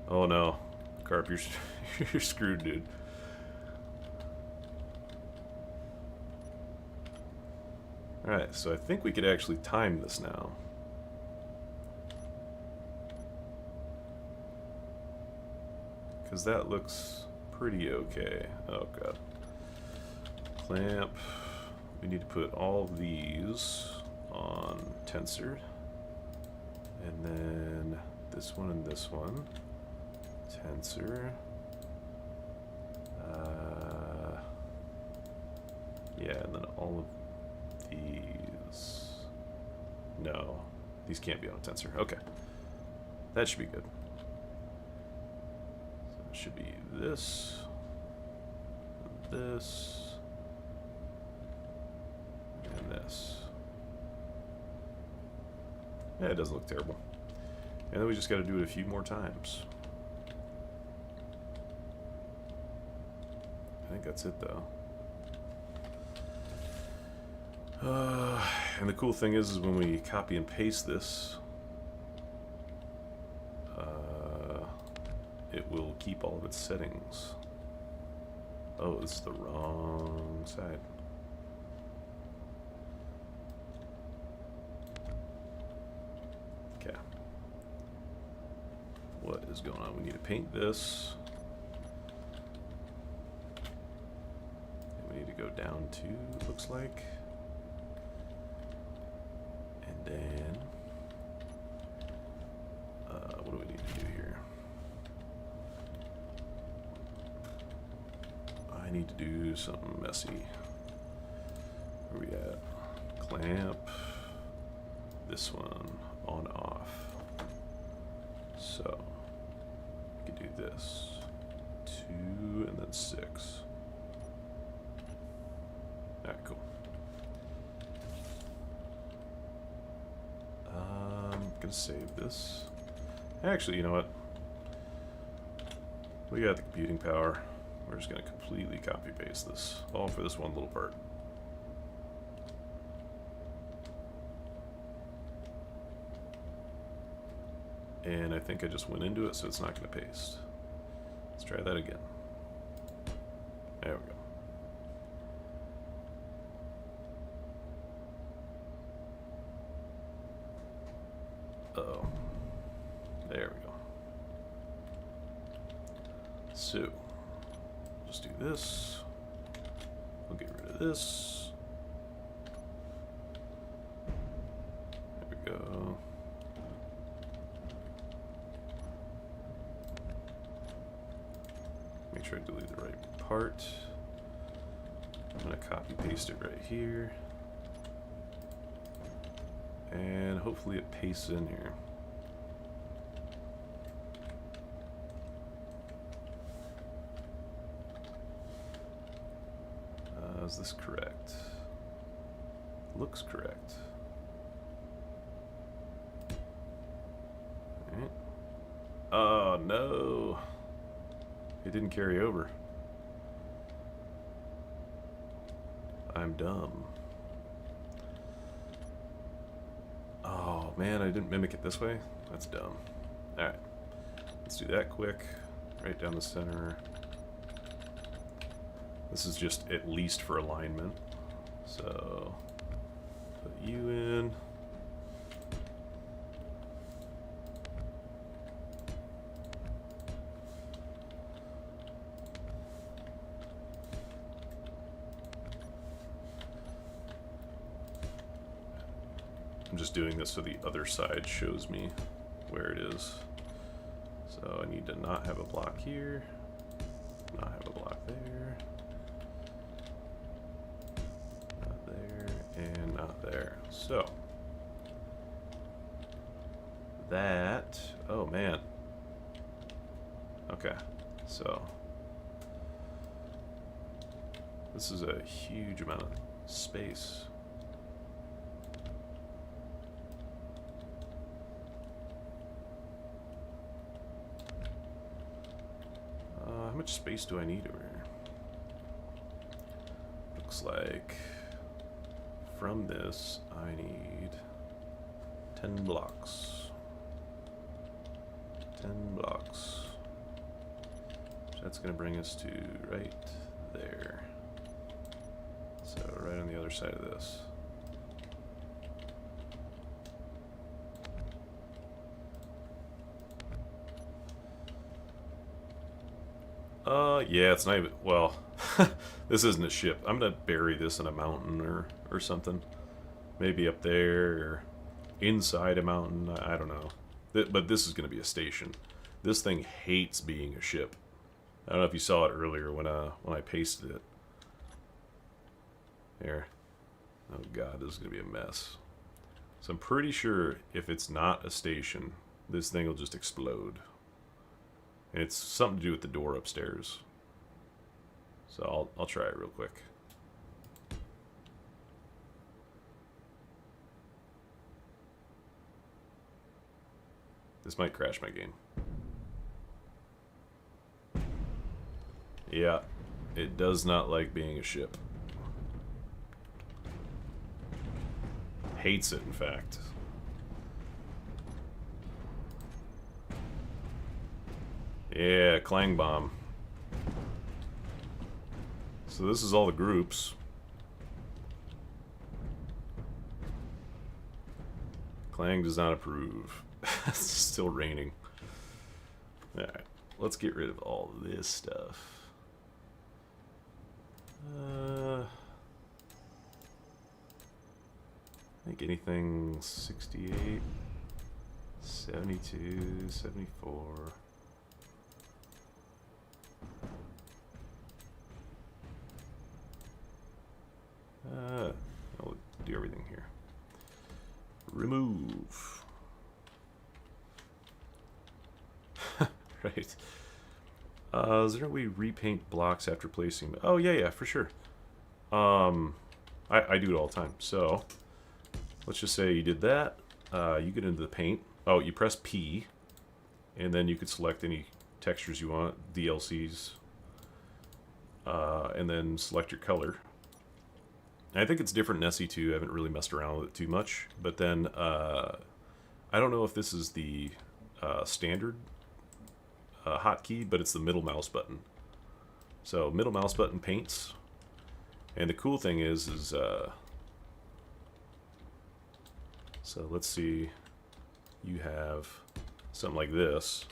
Oh no, Carp, you're you're screwed, dude. Alright, so I think we could actually time this now. Because that looks pretty okay. Oh god. Clamp. We need to put all of these on tensor. And then this one and this one. Tensor. Yeah, and then all of these. No, these can't be on a tensor. Okay, that should be good. So it should be this, this, and this. Yeah, it doesn't look terrible. And then we just got to do it a few more times. I think that's it, though. And the cool thing is when we copy and paste this, it will keep all of its settings. Oh, this is the wrong side. Okay. What is going on? We need to paint this. And we need to go down to, it looks like. And then, what do we need to do here? I need to do something messy. Where we at? Clamp. This one on off. So, we could do this. 2 and then 6. Alright, cool. I'm gonna save this. Actually, you know what? We got the computing power. We're just gonna completely copy paste this, all for this one little part. And I think I just went into it, so it's not gonna paste. Let's try that again. There we go. Uh-oh. There we go. So, just do this. We'll get rid of this. There we go. Make sure I delete the right part. I'm going to copy paste it right here. And hopefully it pastes in here. Is this correct? Looks correct. Alright. Oh no! It didn't carry over. I'm dumb. Oh man, I didn't mimic it this way? That's dumb. Alright. Let's do that quick. Right down the center. This is just at least for alignment. So, put you in. I'm just doing this so the other side shows me where it is. So I need to not have a block here, not have a block there, not there, and not there. So that, oh man. Okay, so this is a huge amount of space. How much space do I need over here? Looks like from this I need 10 blocks. 10 blocks. So that's going to bring us to right there. So right on the other side of this. Yeah, it's not even, well, this isn't a ship. I'm gonna bury this in a mountain or something. Maybe up there, or inside a mountain, I don't know. But this is gonna be a station. This thing hates being a ship. I don't know if you saw it earlier when I pasted it. There. Oh god, this is gonna be a mess. So I'm pretty sure if it's not a station, this thing will just explode. And it's something to do with the door upstairs. So I'll try it real quick. This might crash my game. Yeah, it does not like being a ship. Hates it, in fact. Yeah, Clang Bomb. So this is all the groups. Clang does not approve. It's still raining. Alright, let's get rid of all this stuff. I think anything 68, 72, 74. I'll do everything here. Remove. Right. Is there a way repaint blocks after placing them? Oh, yeah, for sure. I do it all the time. So, let's just say you did that. You get into the paint. Oh, you press P, and then you could select any textures you want, DLCs, and then select your color. And I think it's different in SE2. I haven't really messed around with it too much. But then, I don't know if this is the standard hotkey, but it's the middle mouse button. So middle mouse button paints. And the cool thing is so let's see, you have something like this,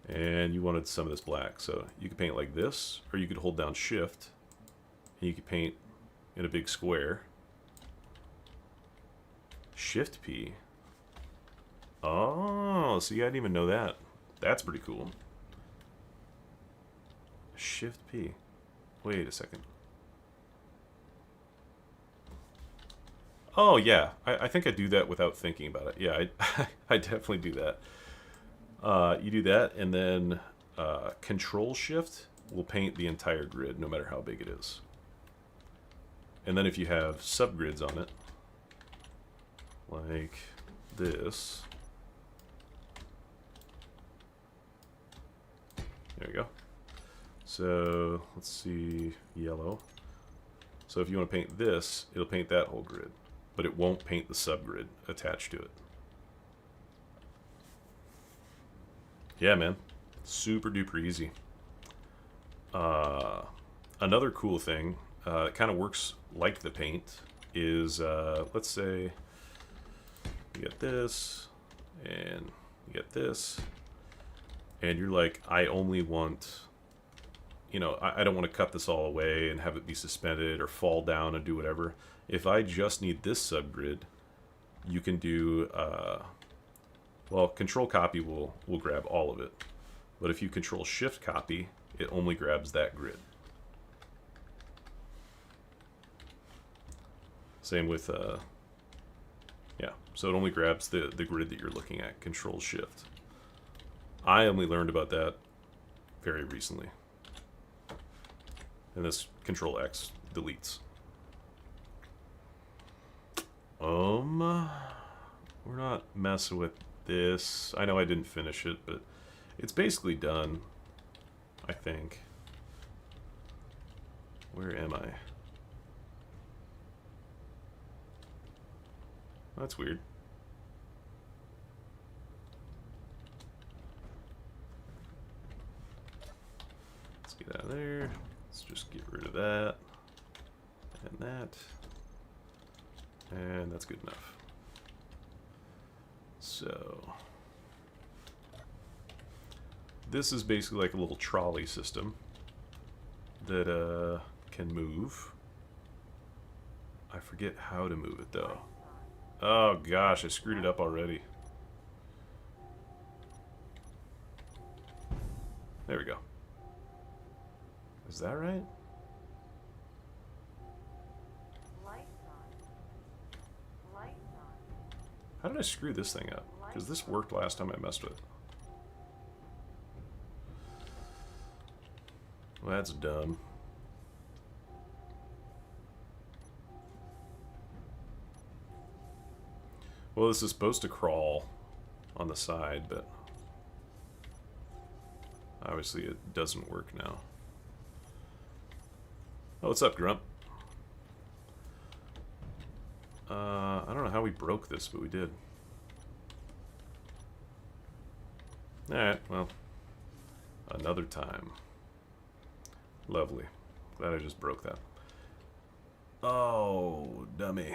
and you wanted some of this black. So you could paint like this, or you could hold down Shift, and you could paint in a big square. Shift P. Oh, see, I didn't even know that. That's pretty cool. Shift P. Wait a second. Oh, yeah. I think I do that without thinking about it. Yeah, I definitely do that. You do that, and then Control Shift will paint the entire grid, no matter how big it is. And then if you have subgrids on it, like this, there you go. So let's see, yellow. So if you want to paint this, it'll paint that whole grid, but it won't paint the subgrid attached to it. Yeah, man, super duper easy. Another cool thing, it kind of works like the paint, is let's say you get this, and you get this, and you're like, I only want, you know, I don't want to cut this all away and have it be suspended or fall down and do whatever. If I just need this subgrid, you can do, well, control copy will grab all of it. But if you control shift copy, it only grabs that grid. Same with, yeah, so it only grabs the grid that you're looking at, control shift. I only learned about that very recently. And this control X deletes. We're not messing with this. I know I didn't finish it, but it's basically done, I think. Where am I? That's weird. Let's get out of there. Let's just get rid of that. And that. And that's good enough. So this is basically like a little trolley system that can move. I forget how to move it though. Oh gosh, I screwed it up already. There we go. Is that right? How did I screw this thing up? Because this worked last time I messed with it. Well, that's dumb. Well, this is supposed to crawl on the side, but obviously it doesn't work now. Oh, what's up, Grump? I don't know how we broke this, but we did. Alright, well, another time. Lovely. Glad I just broke that. Oh, dummy.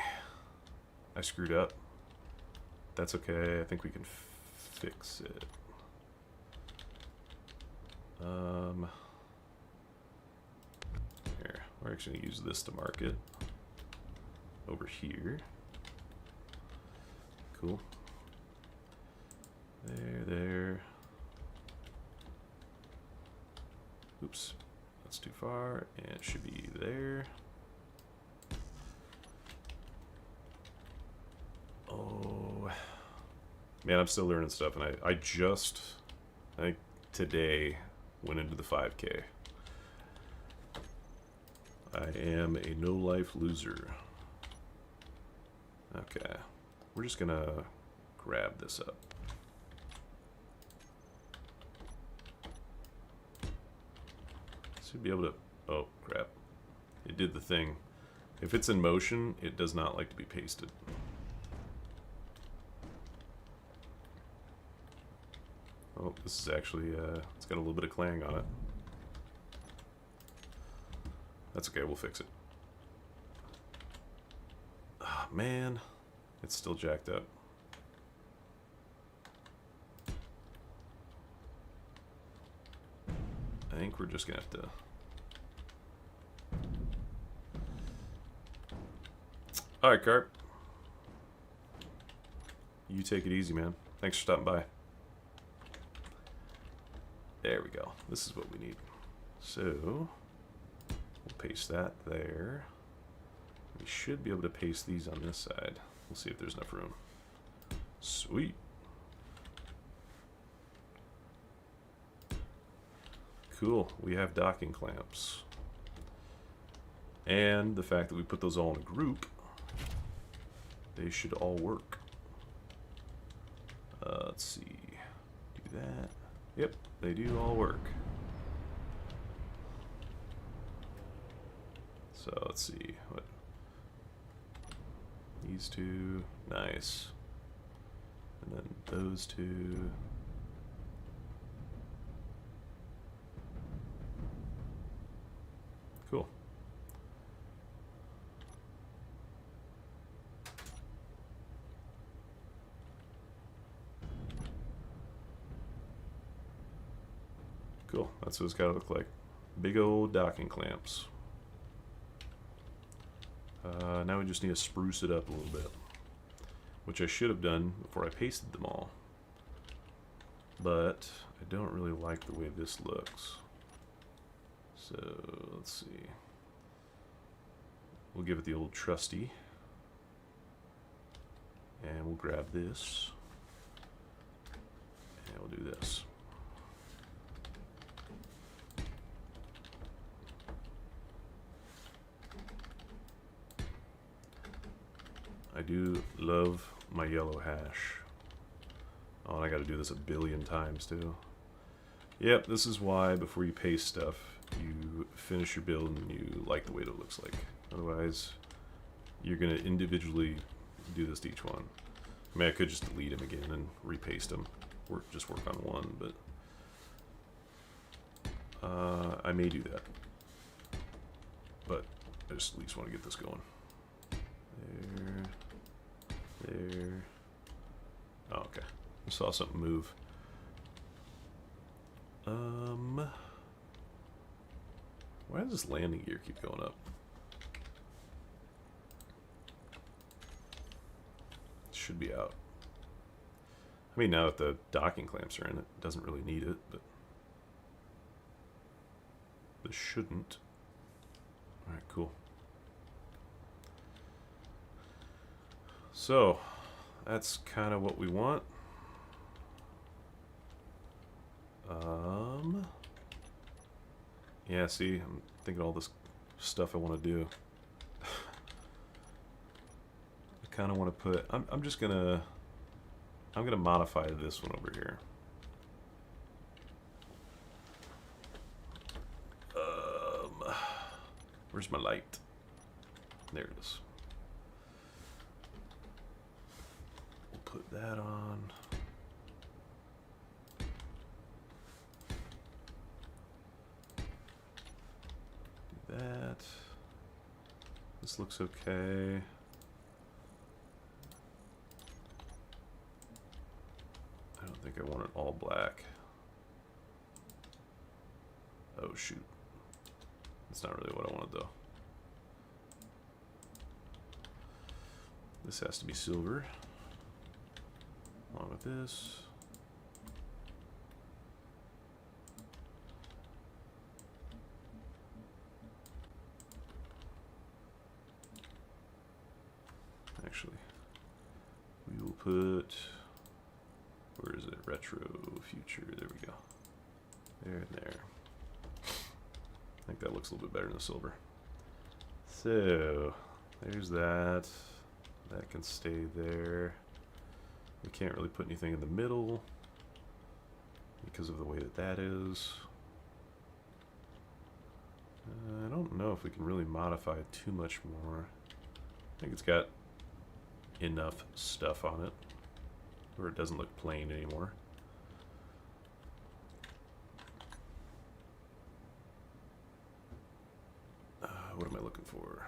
I screwed up. That's okay. I think we can fix it. Here. We're actually going to use this to mark it. Over here. Cool. There. Oops. That's too far. And it should be there. Oh. Man, I'm still learning stuff. And I think today, went into the 5K. I am a no-life loser. Okay. We're just gonna grab this up. Should be able to... Oh, crap. It did the thing. If it's in motion, it does not like to be pasted. Oh, this is actually... it's got a little bit of clang on it. That's okay, we'll fix it. Ah, oh, man. It's still jacked up. I think we're just gonna have to... Alright, Karl. You take it easy, man. Thanks for stopping by. There we go. This is what we need. So, we'll paste that there. We should be able to paste these on this side. We'll see if there's enough room. Sweet. Cool. We have docking clamps. And the fact that we put those all in a group, they should all work. Let's see. Do that. Yep, they do all work. So let's see. What? These two. Nice. And then those two. Cool. Cool. That's what it's got to look like. Big old docking clamps. Now we just need to spruce it up a little bit. which I should have done before I pasted them all. But I don't really like the way this looks. So let's see. We'll give it the old trusty. And we'll grab this. And we'll do this. I do love my yellow hash. Oh, and I gotta do this a billion times too. Yep, this is why before you paste stuff, you finish your build and you like the way it looks like. Otherwise, you're gonna individually do this to each one. I mean, I could just delete them again and repaste them. Just work on one, but I may do that. But I just at least want to get this going. There. Oh, okay. I saw something move. Why does this landing gear keep going up? It should be out. I mean, now that the docking clamps are in, it doesn't really need it, but this shouldn't. Alright, cool. So, that's kind of what we want. Yeah, see, I'm thinking all this stuff I want to do. I kind of want to put, I'm just gonna modify this one over here. Where's my light? There it is. We'll put that on. Do that. This looks okay. I don't think I want it all black. Oh shoot. That's not really what I wanted though. This has to be silver. Along with this. Actually, we will put, where is it? Retro future. There we go. There and there. I think that looks a little bit better than the silver. So, there's that. That can stay there. We can't really put anything in the middle because of the way that that is. I don't know if we can really modify it too much more. I think it's got enough stuff on it where it doesn't look plain anymore. What am I looking for?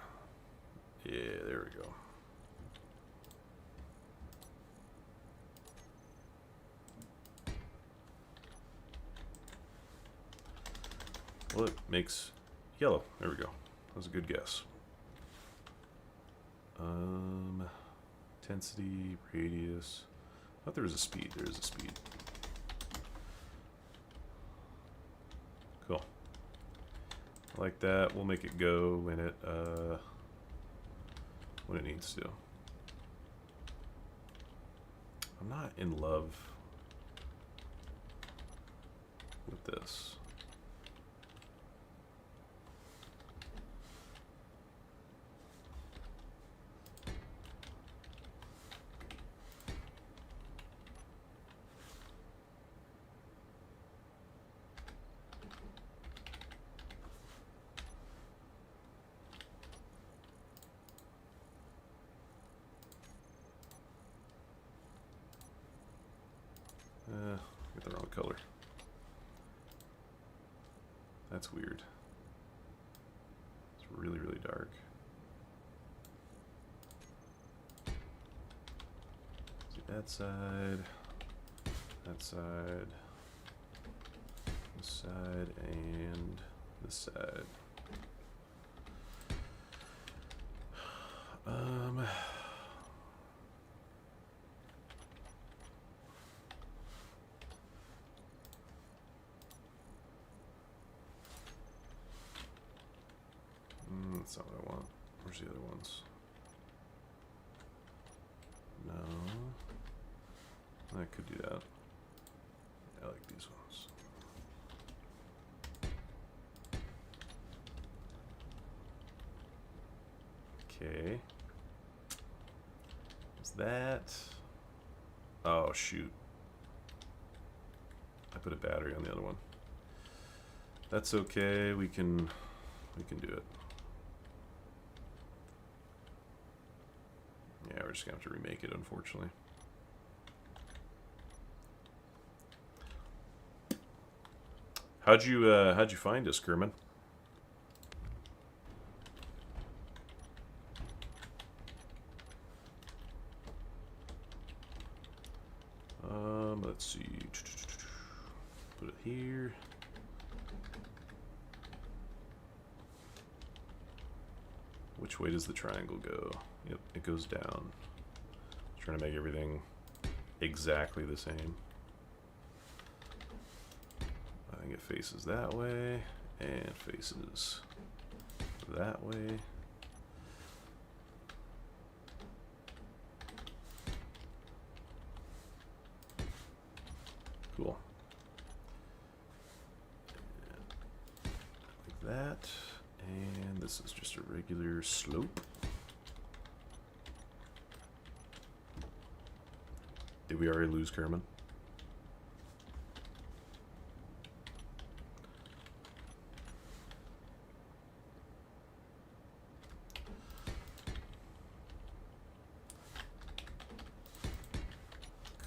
Yeah, there we go. Well, it makes yellow. There we go. That was a good guess. Intensity, radius. I thought there was a speed. There is a speed. Cool. Like that. We'll make it go when it needs to. I'm not in love with this. Get the wrong color. That's weird. It's really, really dark. See that side, this side, and this side. that's not what I want. Where's the other ones? No. I could do that. I like these ones. Okay. Is that... Oh, shoot. I put a battery on the other one. That's okay. We can do it. Yeah, we're just gonna have to remake it, unfortunately. How'd you find us, Kerman? Let's see. Put it here. Which way does the triangle go? Yep, it goes down. Trying to make everything exactly the same. I think it faces that way and faces that way. Cool. Like that. And this is just a regular slope. Did we already lose Kerman?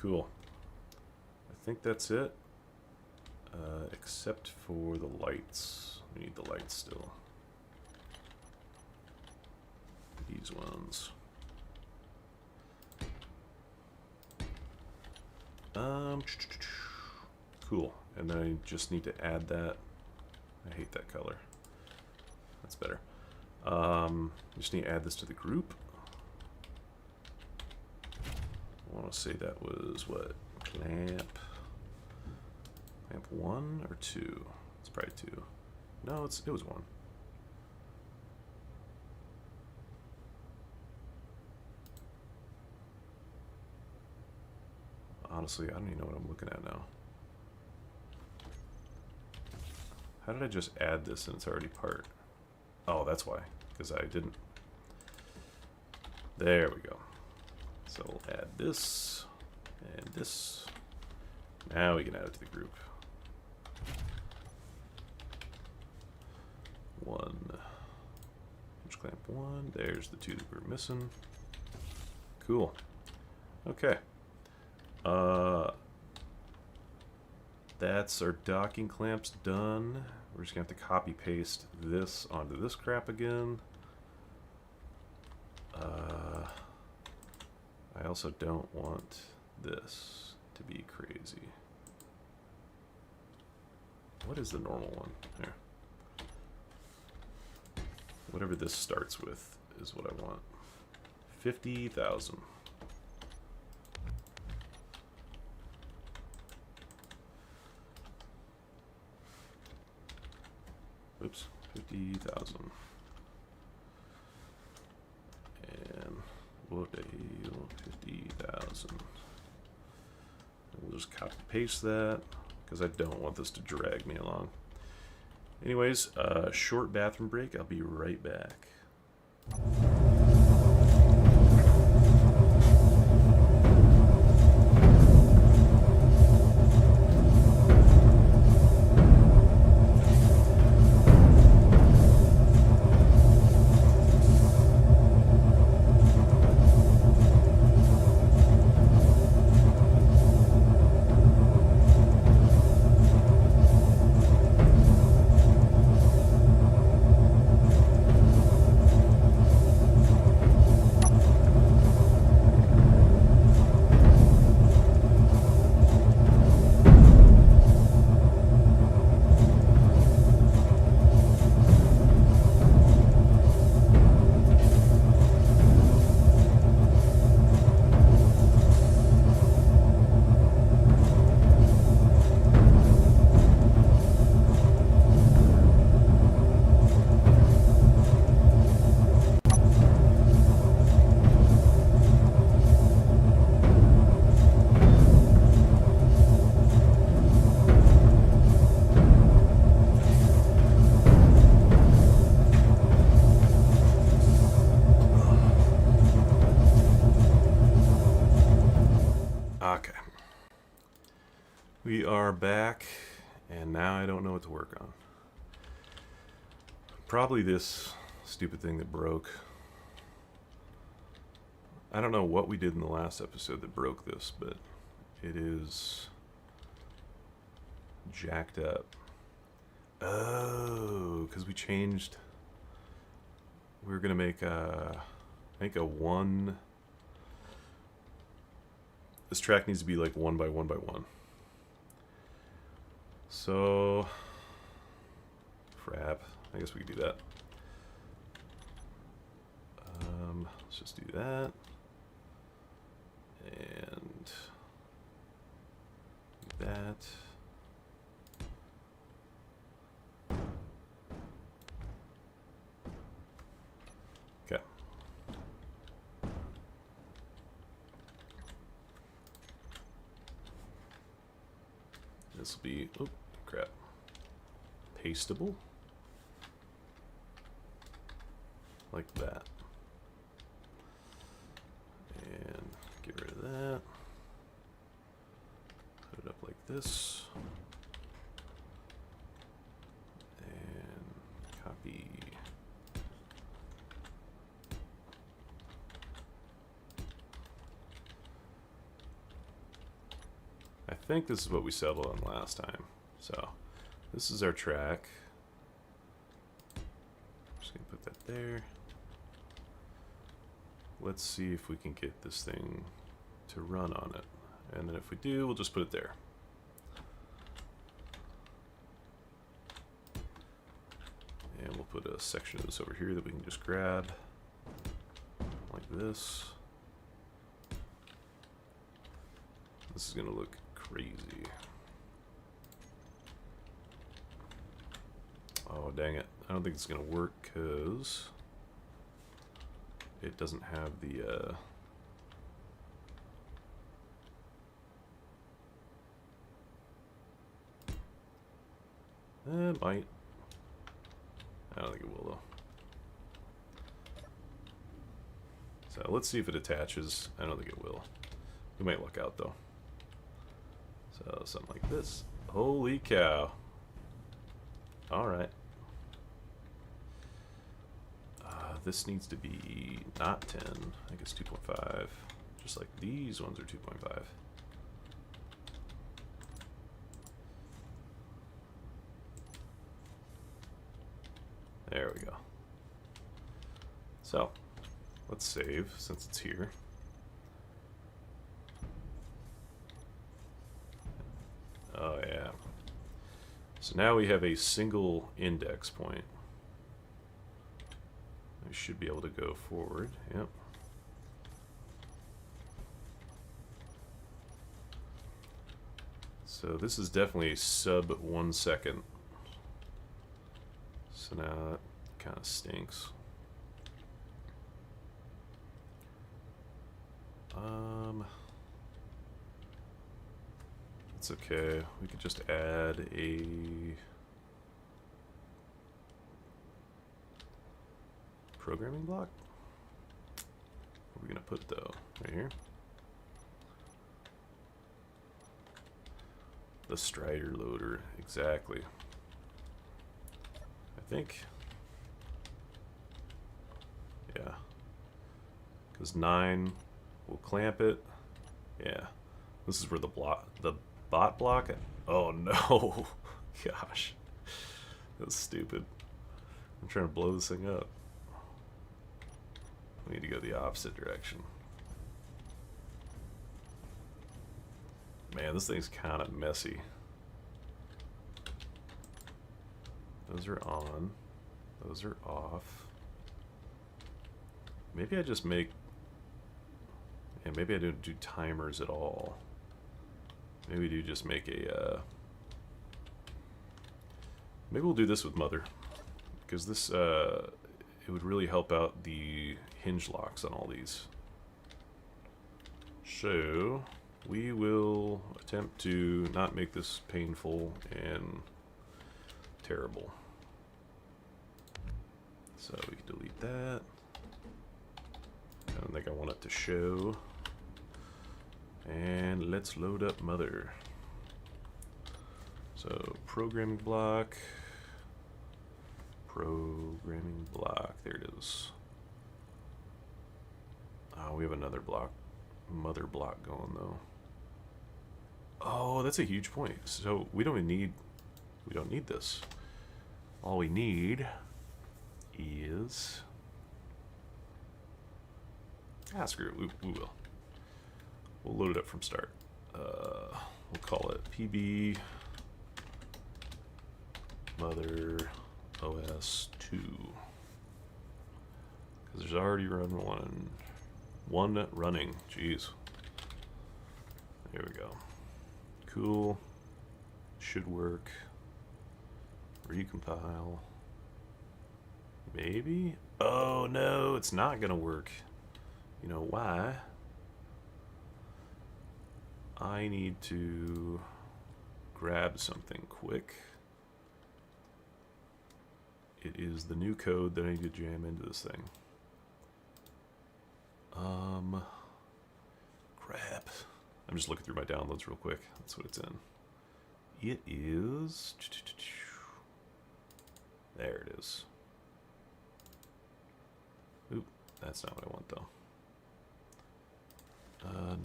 Cool. I think that's it. Except for the lights. We need the lights still. These ones. Cool. And then I just need to add that. I hate that color. That's better. Just need to add this to the group. I want to say that was what? Clamp 1 or 2? It's probably 2. No, it was 1. Honestly, I don't even know what I'm looking at now. How did I just add this and it's already part? Oh, that's why. Because I didn't. There we go. So we'll add this and this. Now we can add it to the group. 1. Hinge clamp 1. There's the 2 that we're missing. Cool. Okay. That's our docking clamps done. We're just gonna have to copy paste this onto this crap again. I also don't want this to be crazy. What is the normal one? There. Whatever this starts with is what I want. 50,000. Oops, 50,000. And what a 50,000. We'll just copy paste that because I don't want this to drag me along. Anyways, short bathroom break. I'll be right back. We are back, and now I don't know what to work on. Probably this stupid thing that broke. I don't know what we did in the last episode that broke this, but it is jacked up. Oh, because we changed. We were gonna make a, I think a one. This track needs to be like 1 by 1 by 1. So, crap. I guess we could do that. Let's just do that. And do that. Okay. This will be, oh crap, pasteable, like that. And get rid of that. Put it up like this. And copy. I think this is what we settled on last time. So this is our track. Just gonna put that there. Let's see if we can get this thing to run on it. And then if we do, we'll just put it there. And we'll put a section of this over here that we can just grab like this. This is gonna look crazy. Oh, dang it. I don't think it's gonna work because it doesn't have the it might. I don't think it will though. So let's see if it attaches. I don't think it will. We might luck out though. So something like this. Holy cow. Alright. This needs to be not 10. I think it's 2.5. Just like these ones are 2.5. There we go. So, let's save since it's here. Oh yeah. So now we have a single index point. We should be able to go forward. Yep. So this is definitely sub 1 second. So now that kind of stinks. It's okay. We could just add a programming block. What are we gonna put though? Right here. The Strider loader, exactly. I think. Yeah. Because 9 will clamp it. Yeah. This is where the bot block. Oh no. Gosh. That's stupid. I'm trying to blow this thing up. We need to go the opposite direction. Man, this thing's kind of messy. Those are on. Those are off. Maybe I just make... Yeah, maybe I don't do timers at all. Maybe we do just make a... Maybe we'll do this with Mother. Because this... it would really help out the hinge locks on all these. So... we will attempt to not make this painful and terrible. So we can delete that. I don't think I want it to show. And let's load up Mother. So programming block. Programming block. There it is. Oh, we have another block. Mother block going though. Oh, that's a huge point. So we don't need this. All we need is screw it. We will. We'll load it up from start. We'll call it PB Mother OS 2 because there's already one running. Jeez. There we go. Cool. Should work. Recompile. Maybe? Oh no, it's not gonna work. You know why? I need to grab something quick. It is the new code that I need to jam into this thing. Crap. I'm just looking through my downloads real quick. That's what it's in. It is... There it is. Oop, that's not what I want though.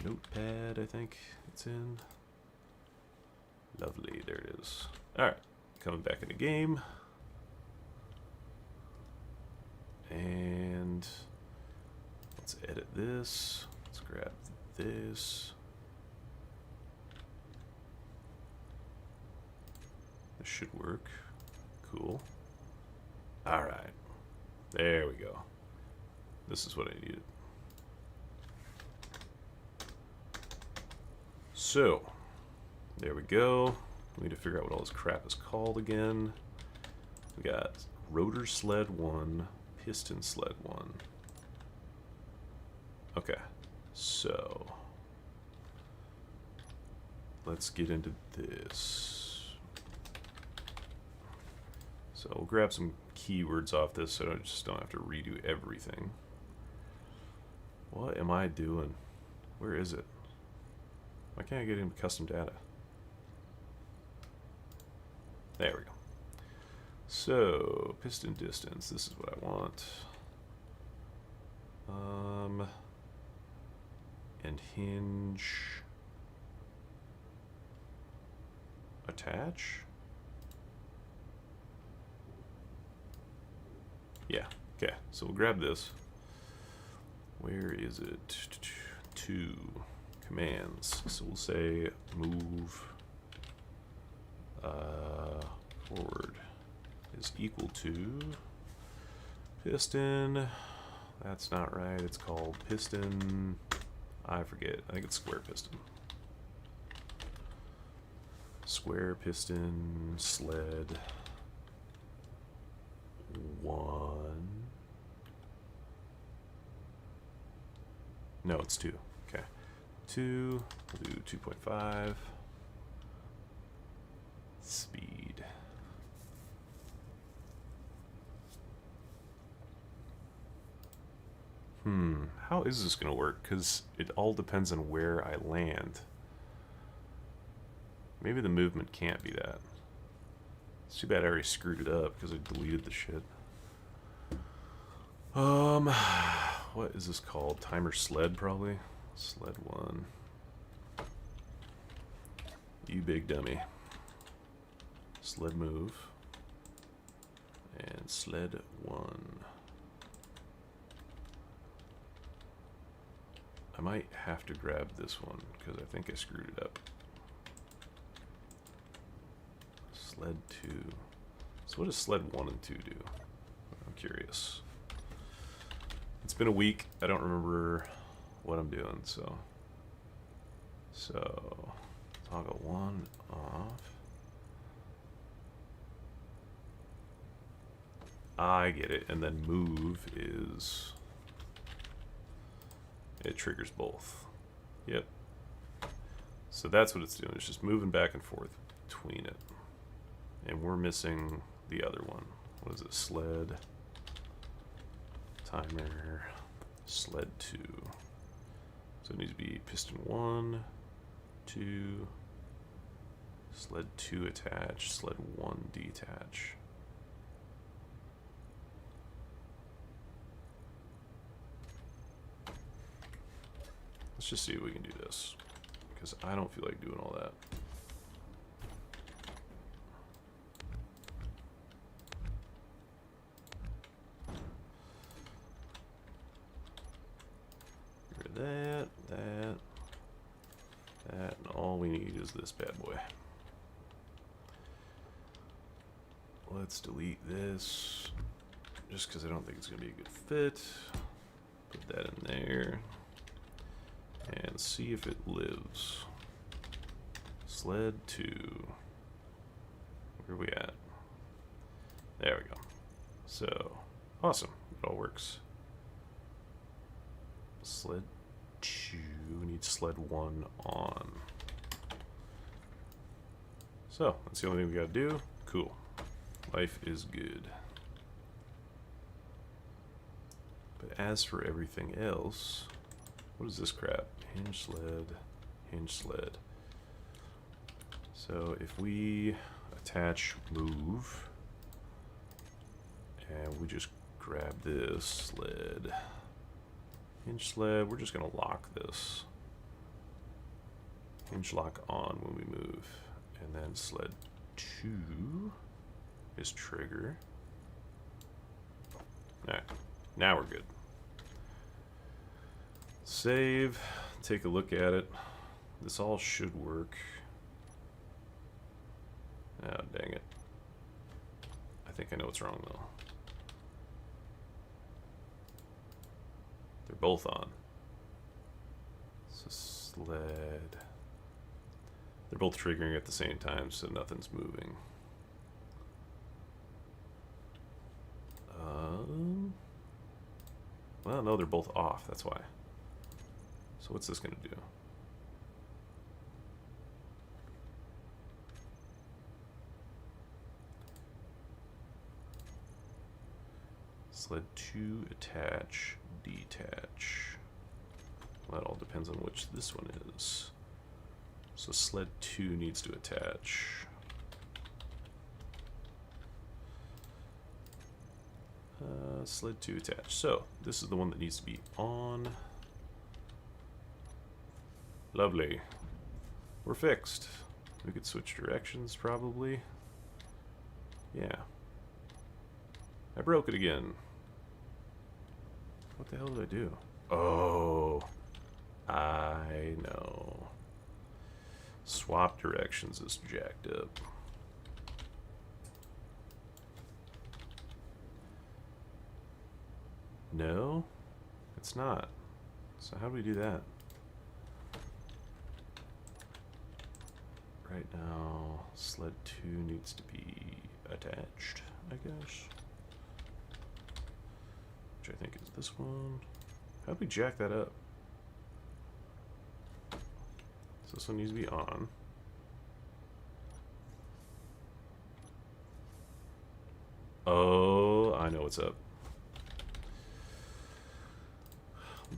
Notepad, I think it's in. Lovely, there it is. Alright, coming back in the game. And let's edit this. Let's grab this. This should work. Cool. Alright. There we go. This is what I needed. So, there we go. We need to figure out what all this crap is called again. We got rotor sled 1, piston sled 1. Okay, so let's get into this. So we'll grab some keywords off this so I just don't have to redo everything. What am I doing? Where is it? Why can't I get into custom data? There we go. So, piston distance, this is what I want. And hinge attach? Yeah, okay, so we'll grab this. Where is it? To commands. So we'll say move forward is equal to piston. That's not right. It's called piston. I forget. I think it's square piston. Square piston sled 1. No, it's 2. Okay. 2. We'll do 2.5. Speed. How is this going to work? Because it all depends on where I land. Maybe the movement can't be that. It's too bad I already screwed it up because I deleted the shit. What is this called? Timer sled, probably? Sled 1. You big dummy. Sled move. And sled 1. I might have to grab this one because I think I screwed it up. Sled 2. So what does sled 1 and 2 do? I'm curious. It's been a week. I don't remember what I'm doing, so toggle 1 off. I get it, and then move is... It triggers both. Yep. So that's what it's doing. It's just moving back and forth between it. And we're missing the other one. What is it? Sled. Timer. Sled 2. So it needs to be piston 1, 2, Sled 2 attach, sled 1 detach. Let's just see if we can do this, because I don't feel like doing all that. Get rid of that, and all we need is this bad boy. Let's delete this, just because I don't think it's going to be a good fit. Put that in there. And see if it lives. Sled 2. Where are we at? There we go. So, awesome. It all works. Sled 2 needs sled 1 on. So, that's the only thing we gotta do. Cool. Life is good. But as for everything else, what is this crap? Hinge sled, hinge sled. So if we attach move, and we just grab this sled, hinge sled, we're just gonna lock this. Hinge lock on when we move. And then sled 2 is trigger. Alright, now we're good. Save, take a look at it. This all should work. Oh, dang it. I think I know what's wrong though. They're both on. So sled. They're both triggering at the same time, so nothing's moving. Well, no, they're both off, that's why. So what's this going to do? Sled 2 attach, detach. Well, that all depends on which this one is. So sled 2 needs to attach. Sled 2 attach. So this is the one that needs to be on. Lovely. We're fixed. We could switch directions probably. Yeah. I broke it again. What the hell did I do? Oh, I know. Swap directions is jacked up. No, it's not. So how do we do that? Right now, sled 2 needs to be attached, I guess. Which I think is this one. How'd we jack that up? So this one needs to be on. Oh, I know what's up.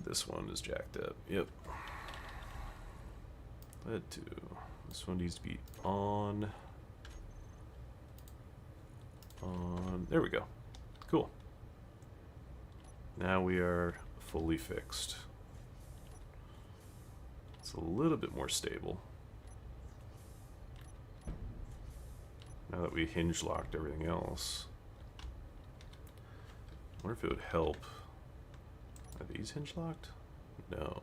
This one is jacked up. Yep. Sled 2. This one needs to be on. On. There we go. Cool. Now we are fully fixed. It's a little bit more stable. Now that we hinge locked everything else. I wonder if it would help. Are these hinge locked? No.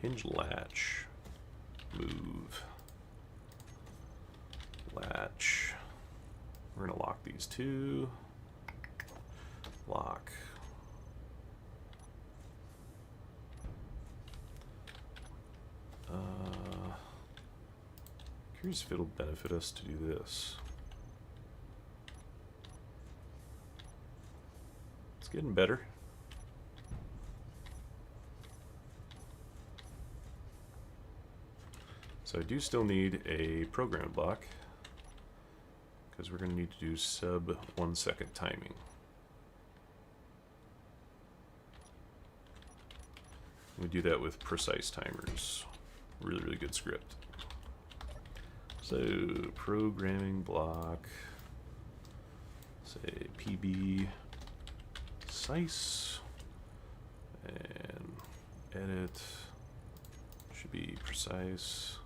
Hinge latch. Move. Latch. We're gonna lock these two. Lock. Curious if it'll benefit us to do this. It's getting better. So I do still need a program block because we're going to need to do sub 1 second timing. We do that with precise timers. Really, really good script. So, programming block, say PB size, and edit should be precise.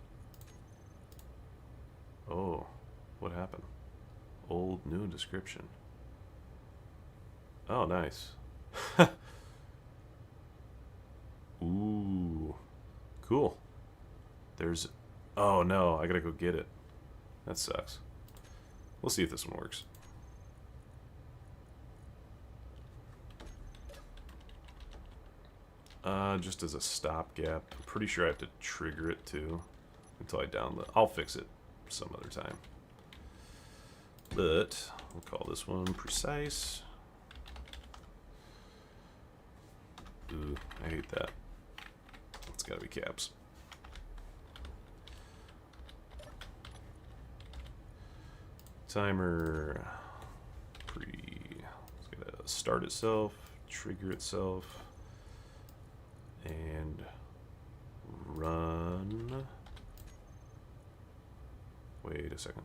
Oh, what happened? Old, new description. Oh, nice. Ooh, cool. There's, oh no, I gotta go get it. That sucks. We'll see if this one works. Just as a stopgap. I'm pretty sure I have to trigger it too until I download. I'll fix it some other time. But we'll call this one precise. Ooh, I hate that. It's gotta be caps. Timer it's gonna start itself, trigger itself, and run. Wait a second.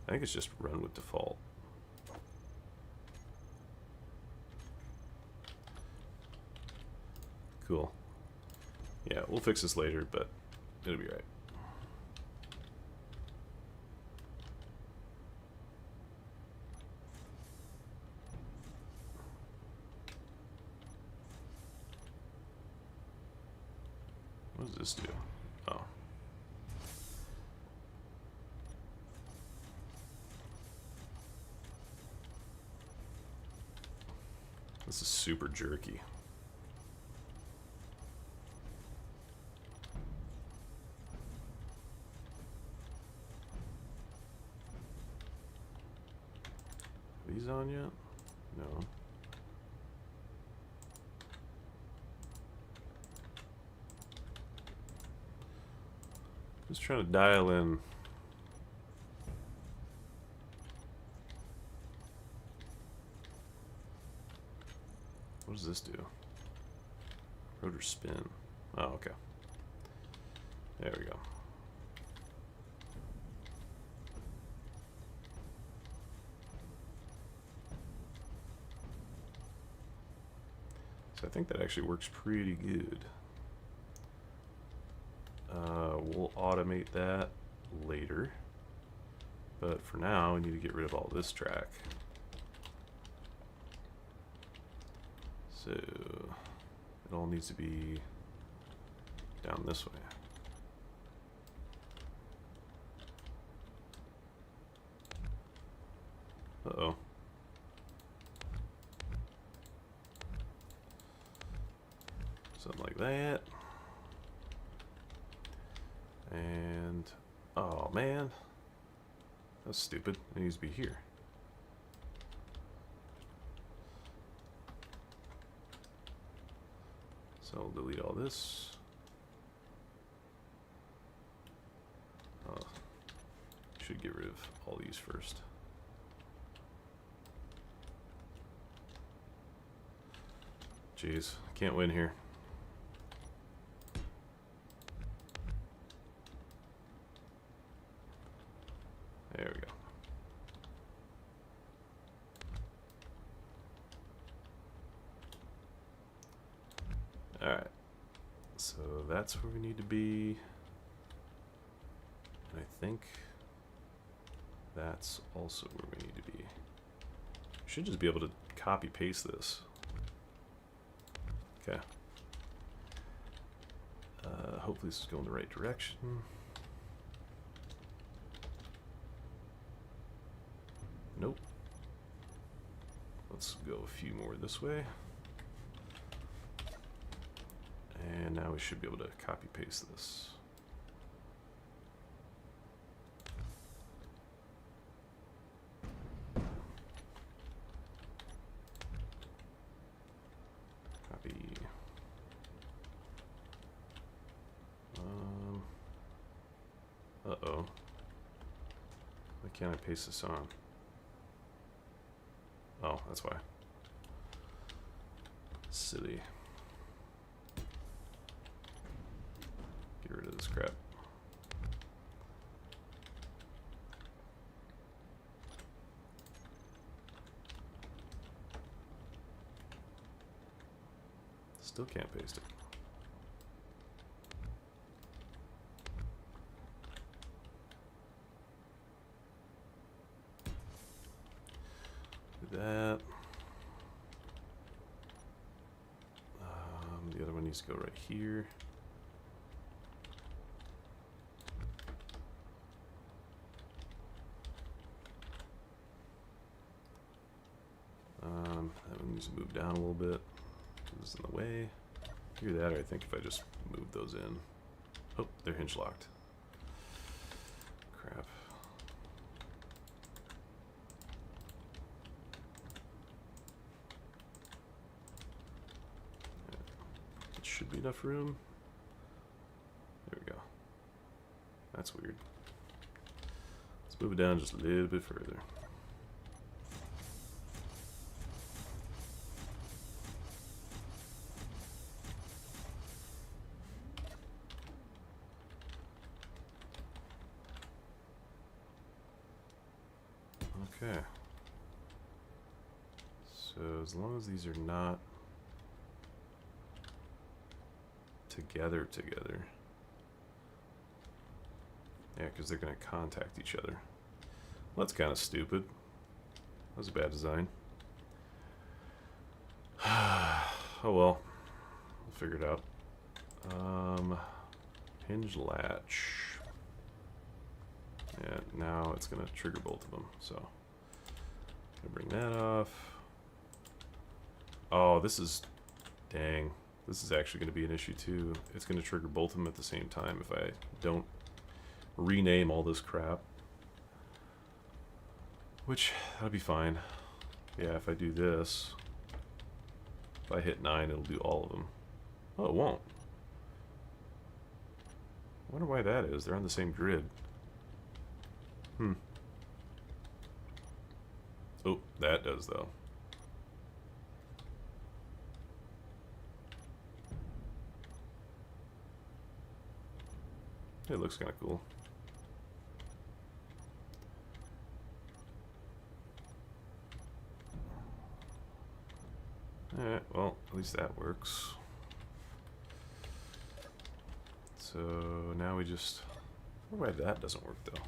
I think it's just run with default. Cool. Yeah, we'll fix this later, but it'll be right. What does this do? Oh. This is super jerky. Are these on yet? No. Just trying to dial in. What does this do? Rotor spin. Oh, okay. There we go. So I think that actually works pretty good. We'll automate that later. But for now, we need to get rid of all this track. So it all needs to be down this way. Uh-oh. Something like that. And, oh man, that's stupid. It needs to be here. So I'll delete all this. Should get rid of all these first. Jeez, can't win here. There we go. Alright. So that's where we need to be. And I think that's also where we need to be. Should just be able to copy paste this. Okay. Hopefully this is going the right direction. Nope. Let's go a few more this way. And now we should be able to copy paste this. Copy. Uh-oh. Why can't I paste this on? Oh, that's why. Silly. Get rid of this crap. Still can't paste it. Do that. The other one needs to go right here. That one needs to move down a little bit. This is in the way. Hear that, or I think if I just move those in. Oh, they're hinge locked. Crap. It should be enough room. There we go. That's weird. Let's move it down just a little bit further. Okay. So as long as these are not together. Yeah, because they're going to contact each other. Well, that's kind of stupid. That was a bad design. Oh well. We'll figure it out. Hinge latch. Yeah, now it's going to trigger both of them. So, going to bring that off. Oh, this is... Dang. This is actually going to be an issue too. It's going to trigger both of them at the same time if I don't rename all this crap. Which, that'll be fine. Yeah, if I do this, if I hit 9, it'll do all of them. Oh, it won't. I wonder why that is. They're on the same grid. Oh, that does though. It looks kind of cool. Alright, well, at least that works. So now we just... I wonder why that doesn't work though.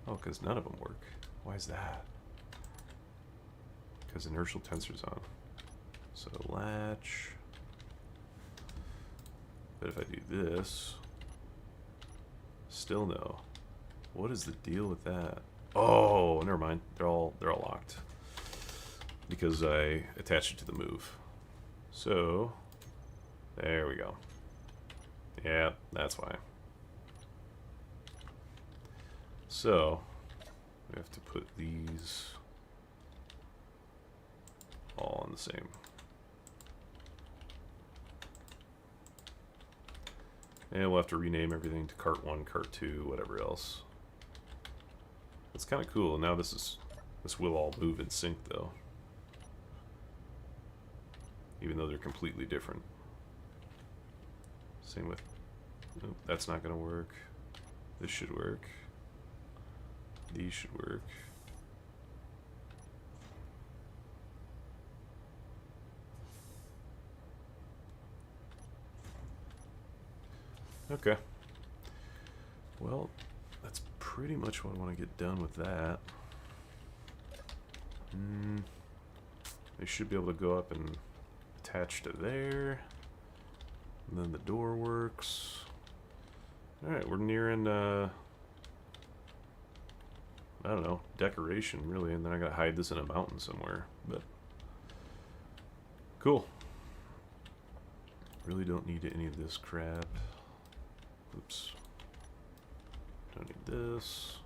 Oh, because none of them work. Why is that? Because inertial tensor's on. So latch. But if I do this, still no. What is the deal with that? Oh, never mind. They're all locked because I attached it to the move. So there we go. Yeah, that's why. So we have to put these all on the same. And we'll have to rename everything to cart 1, cart 2, whatever else. It's kind of cool. Now this will all move in sync though. Even though they're completely different. Same with... Nope, that's not going to work. This should work. These should work. Okay. Well, that's pretty much what I want to get done with that. They should be able to go up and attach to there. And then the door works. Alright, we're nearing, I don't know, decoration, really. And then I gotta hide this in a mountain somewhere. But, cool. Really don't need any of this crap. Oops. Don't need this.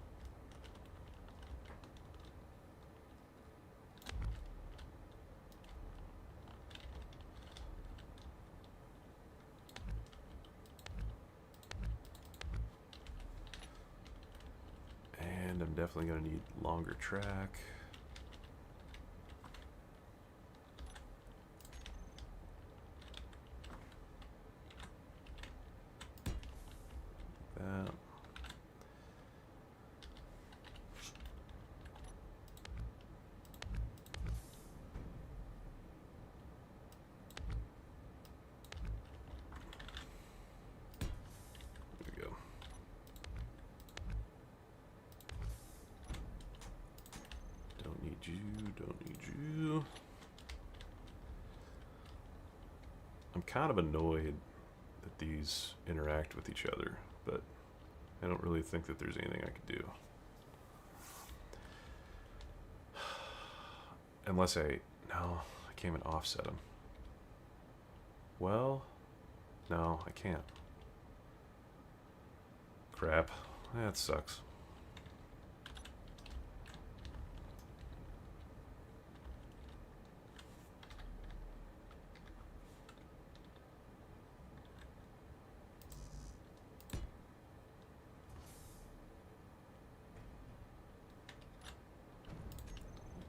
And I'm definitely going to need longer track. That. kind of annoyed that these interact with each other, but I don't really think that there's anything I could do. Unless no, I can't even offset them. Well, no, I can't. Crap, that sucks.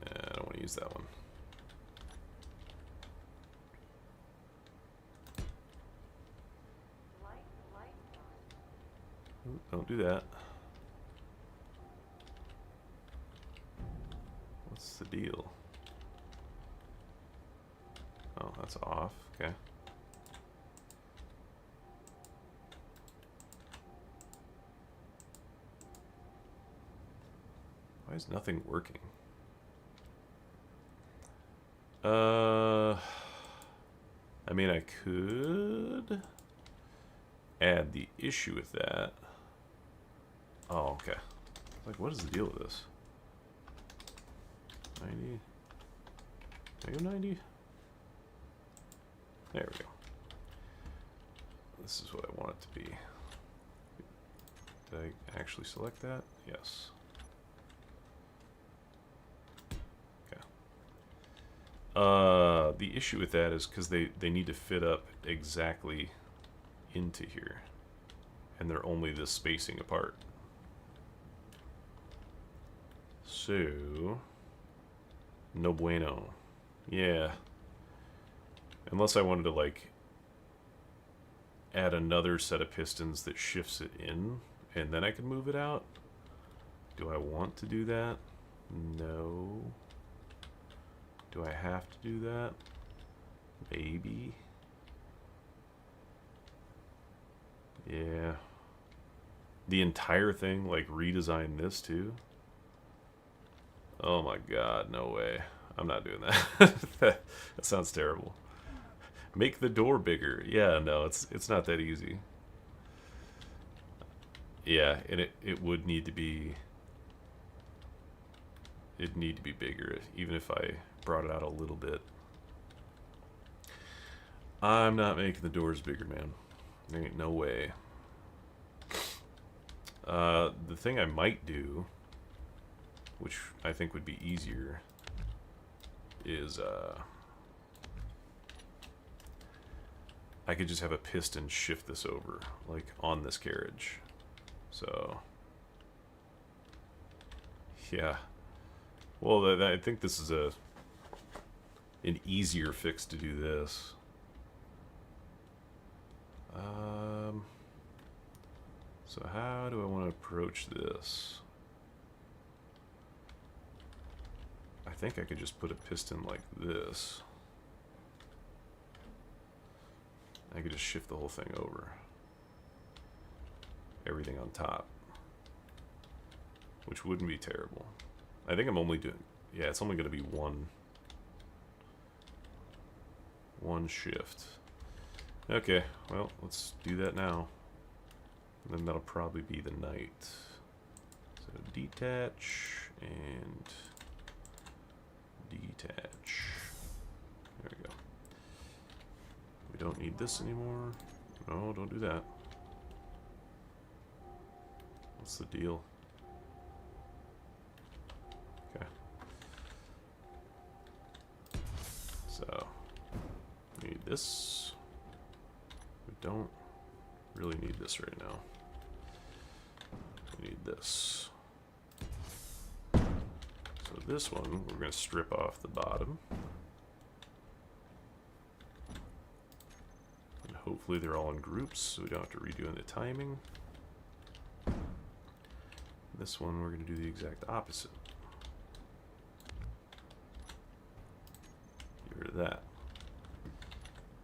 I don't want to use that one. Ooh, don't do that. What's the deal? Oh, that's off. Okay. Why is nothing working? I mean, I could add the issue with that. Oh, okay. Like, what is the deal with this? 90? Negative 90? There we go. This is what I want it to be. Did I actually select that? Yes. The issue with that is because they need to fit up exactly into here, and they're only this spacing apart. So, no bueno. Yeah. Unless I wanted to, like, add another set of pistons that shifts it in, and then I can move it out. Do I want to do that? No. Do I have to do that? Maybe. Yeah. The entire thing, like, redesign this too? Oh my god, no way. I'm not doing that. That sounds terrible. Make the door bigger. Yeah, no, it's not that easy. Yeah, and it would need to be... It'd need to be bigger, even if I brought it out a little bit. I'm not making the doors bigger, man. There ain't no way. The thing I might do, which I think would be easier, is I could just have a piston shift this over, like on this carriage. So, yeah. Well, I think this is an easier fix to do this. So how do I want to approach this? I think I could just put a piston like this. I could just shift the whole thing over. Everything on top. Which wouldn't be terrible. I think I'm only doing... Yeah, it's only going to be one shift. Okay, well, let's do that now. And then that'll probably be the night. So detach and detach. There we go. We don't need this anymore. No, don't do that. What's the deal? Okay. So, we need this. We don't really need this right now. We need this. So this one, we're going to strip off the bottom. And hopefully they're all in groups, so we don't have to redo the timing. This one, we're going to do the exact opposite. Get rid of that.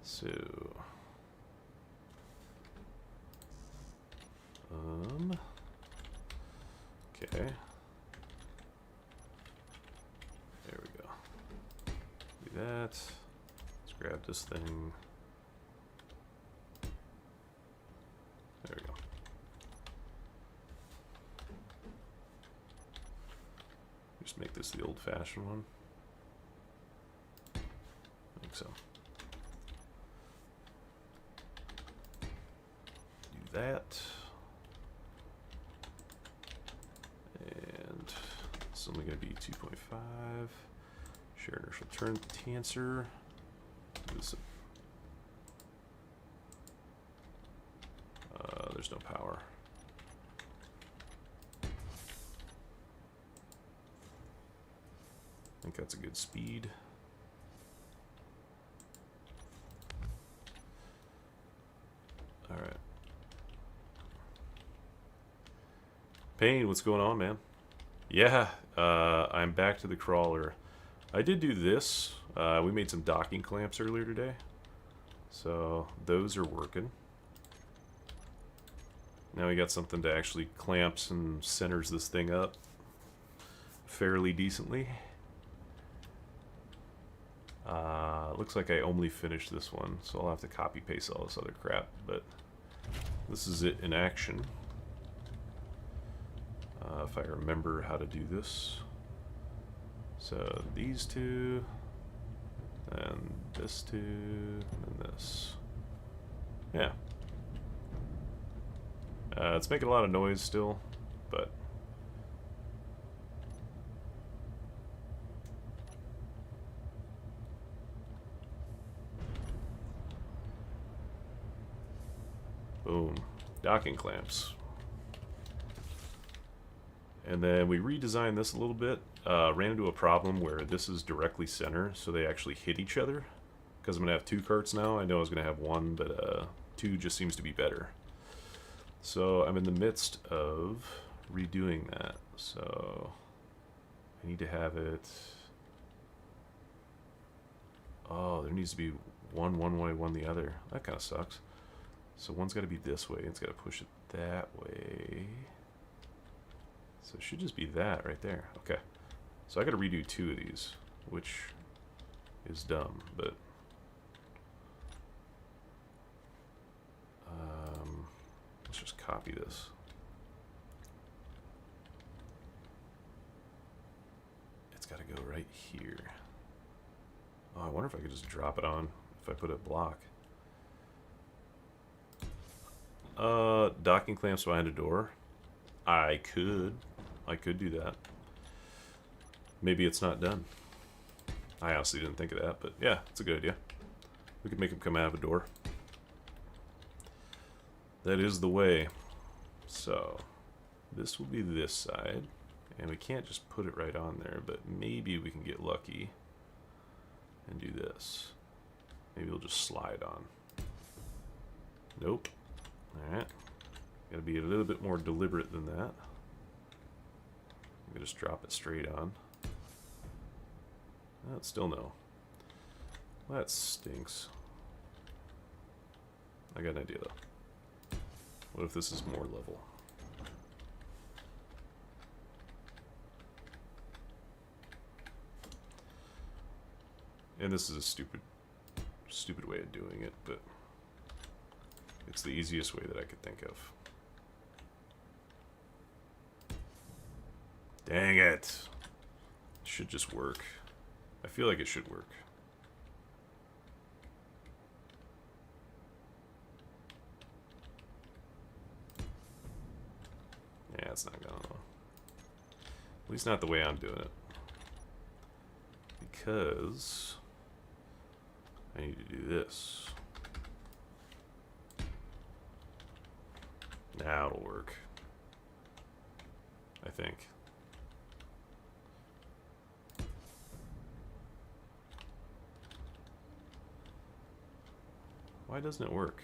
So... okay. There we go. Do that. Let's grab this thing. Just make this the old-fashioned one. I think so. Do that. And it's only going to be 2.5. Share inertial turn tensor. This, there's no power. I think that's a good speed. All right. Payne, what's going on, man? Yeah, I'm back to the crawler. I did do this. We made some docking clamps earlier today. So those are working. Now we got something to actually clamps and centers this thing up fairly decently. Looks like I only finished this one, so I'll have to copy paste all this other crap, but this is it in action. If I remember how to do this. So these two, and this two, and this. Yeah. It's making a lot of noise still, but boom, docking clamps. And then we redesigned this a little bit. Ran into a problem where this is directly center, so they actually hit each other. Because I'm going to have two carts now. I know I was going to have one, but two just seems to be better. So I'm in the midst of redoing that. So I need to have it... Oh, there needs to be one way, one the other. That kind of sucks. So one's got to be this way. It's got to push it that way. So it should just be that right there. Okay. So I got to redo two of these, which is dumb, but... let's just copy this. It's got to go right here. Oh, I wonder if I could just drop it on if I put a block. Docking clamps behind a door. I could do that. Maybe it's not done. I honestly didn't think of that, but yeah, it's a good idea. We could make them come out of a door. That is the way. So, this will be this side. And we can't just put it right on there, but maybe we can get lucky and do this. Maybe we'll just slide on. Nope. Alright. Gotta be a little bit more deliberate than that. I'm gonna just drop it straight on. Oh, still no. That stinks. I got an idea though. What if this is more level? And this is a stupid way of doing it, but it's the easiest way that I could think of. Dang it! It should just work. I feel like it should work. Yeah, it's not gonna. At least not the way I'm doing it. Because I need to do this. Now it'll work. I think. Why doesn't it work?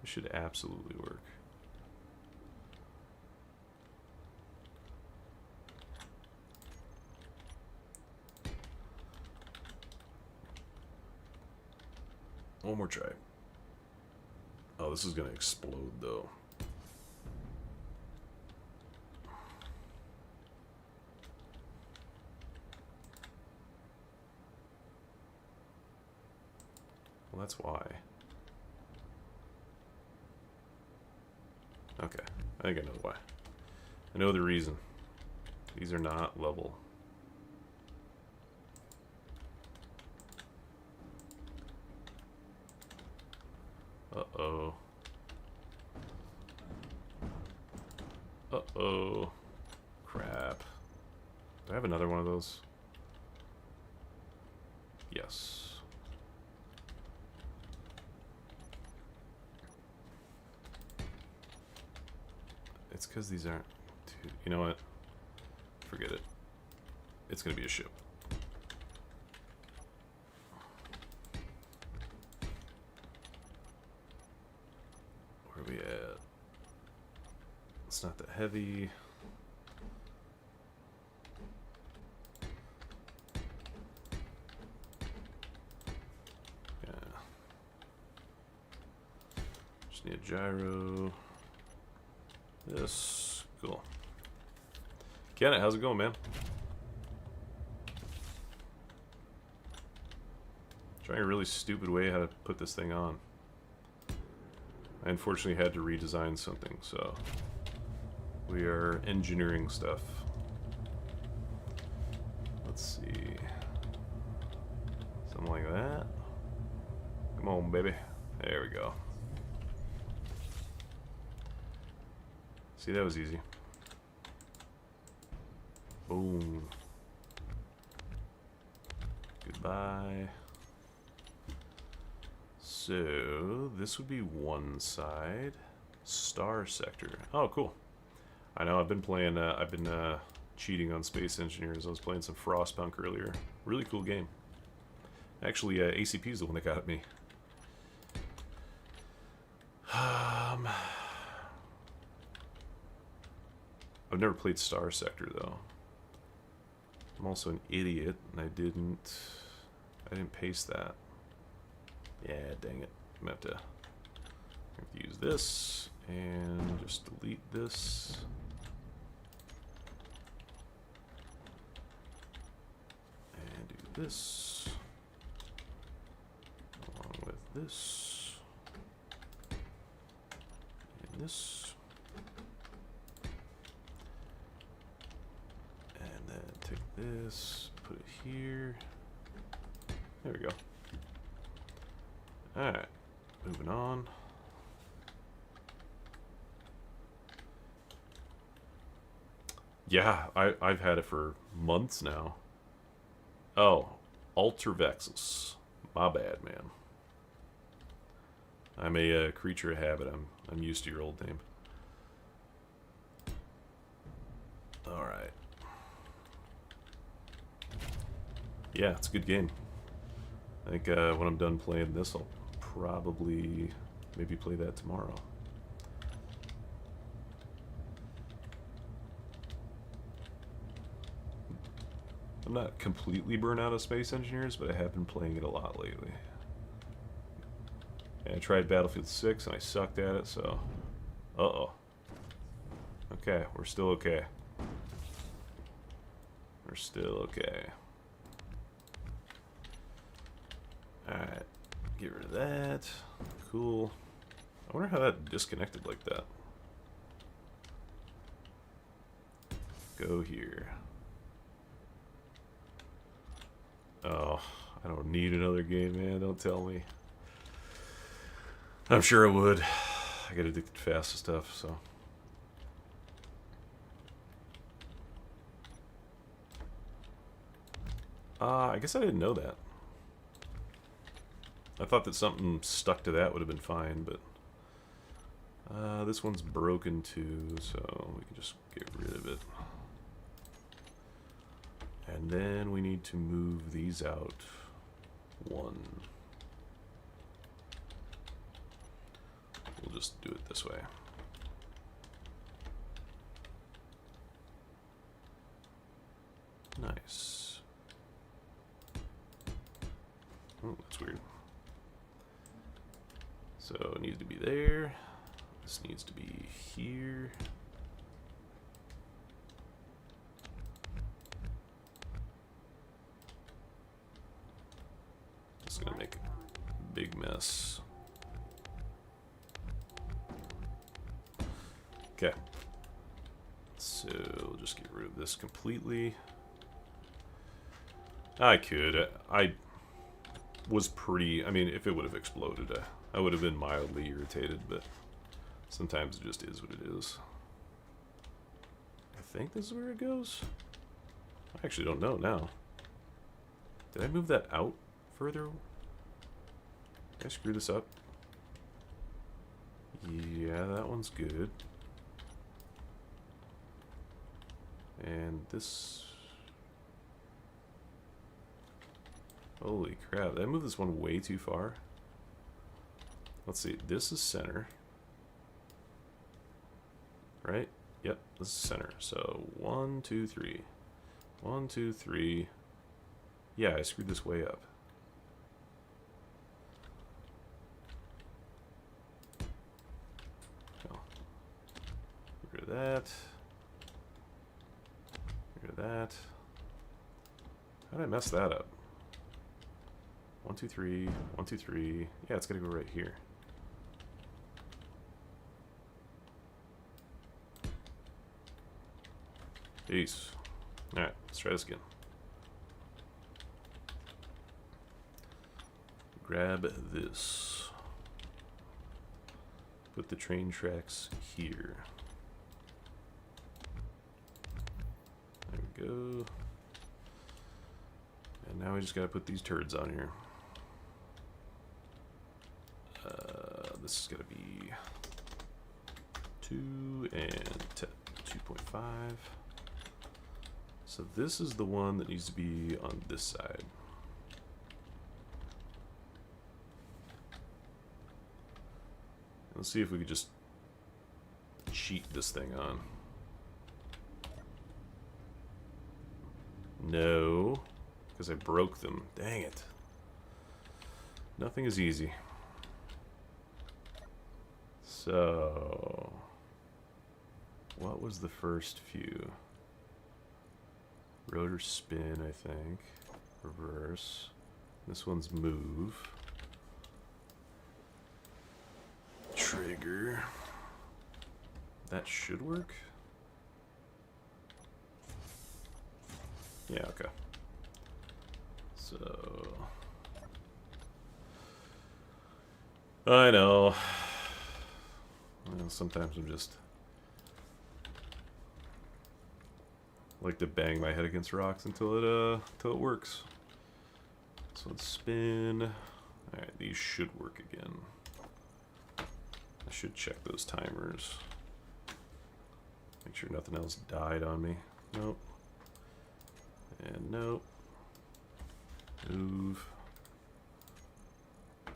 It should absolutely work. One more try. Oh, this is gonna explode though. Well, that's why. Okay, I think I know why. I know the reason. These are not level. Uh-oh. Uh-oh. Crap. Do I have another one of those? Yes. It's because these aren't too... You know what? Forget it. It's going to be a ship. Where are we at? It's not that heavy. Yeah. Just need a gyro. This. Cool. Kenneth, how's it going, man? Trying a really stupid way how to put this thing on. I unfortunately had to redesign something, so we are engineering stuff. Let's see. Something like that. Come on, baby. There we go. See, that was easy. Boom. Goodbye. So, this would be one side. Star sector. Oh, cool. I know, I've been playing, cheating on Space Engineers. I was playing some Frostpunk earlier. Really cool game. Actually, ACP is the one that got me. I've never played Star Sector, though. I'm also an idiot, and I didn't paste that. Yeah, dang it. I'm gonna have to use this and just delete this. And do this along with this and this. And then take this, put it here. There we go. Alright, moving on. Yeah, I've had it for months now. Oh, Ultravexus. My bad, man. I'm a creature of habit. I'm used to your old name. Alright. Yeah, it's a good game. I think when I'm done playing this, I'll probably maybe play that tomorrow. I'm not completely burnt out of Space Engineers, but I have been playing it a lot lately. And I tried Battlefield 6 and I sucked at it, so... Uh-oh. Okay, we're still okay. We're still okay. Alright, get rid of that. Cool. I wonder how that disconnected like that. Go here. Oh, I don't need another game, man. Don't tell me. I'm sure I would. I get addicted fast to stuff, so. I guess I didn't know that. I thought that something stuck to that would have been fine, but this one's broken too, so we can just get rid of it. And then we need to move these out one. We'll just do it this way. Nice. Oh, that's weird. So it needs to be there. This needs to be here. Just gonna make a big mess. Okay. So we'll just get rid of this completely. I could. I was pretty... I mean, if it would have exploded, I would have been mildly irritated, but sometimes it just is what it is. I think this is where it goes. I actually don't know now. Did I move that out further? Did I screw this up? Yeah, that one's good. And this... Holy crap, did I move this one way too far? Let's see, this is center. Right? Yep, this is center. So 1, 2, 3. 1, 2, 3. Yeah, I screwed this way up. Oh. Get rid of that. Get rid of that. How did I mess that up? 1, 2, 3. 1, 2, 3. Yeah, it's gotta go right here. Peace. Alright, let's try this again. Grab this. Put the train tracks here. There we go. And now we just gotta put these turds on here. This is gonna be 2 and 2.5. So this is the one that needs to be on this side. Let's see if we could just cheat this thing on. No, because I broke them. Dang it. Nothing is easy. So, what was the first few? Rotor spin, I think. Reverse. This one's move. Trigger. That should work. Yeah, okay. So... I know. Well, sometimes I'm just... like to bang my head against rocks until it works. So let's spin. Alright, these should work again. I should check those timers. Make sure nothing else died on me. Nope. And nope. Move.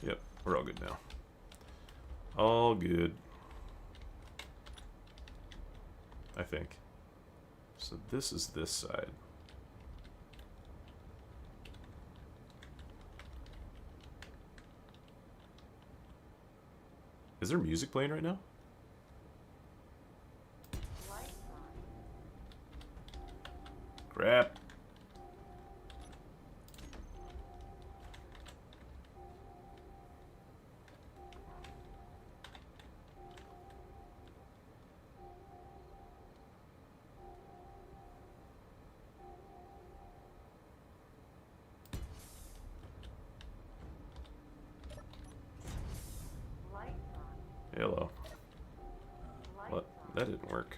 Yep, we're all good now. All good. I think. So this is this side. Is there music playing right now? Crap. Hello. What? That didn't work.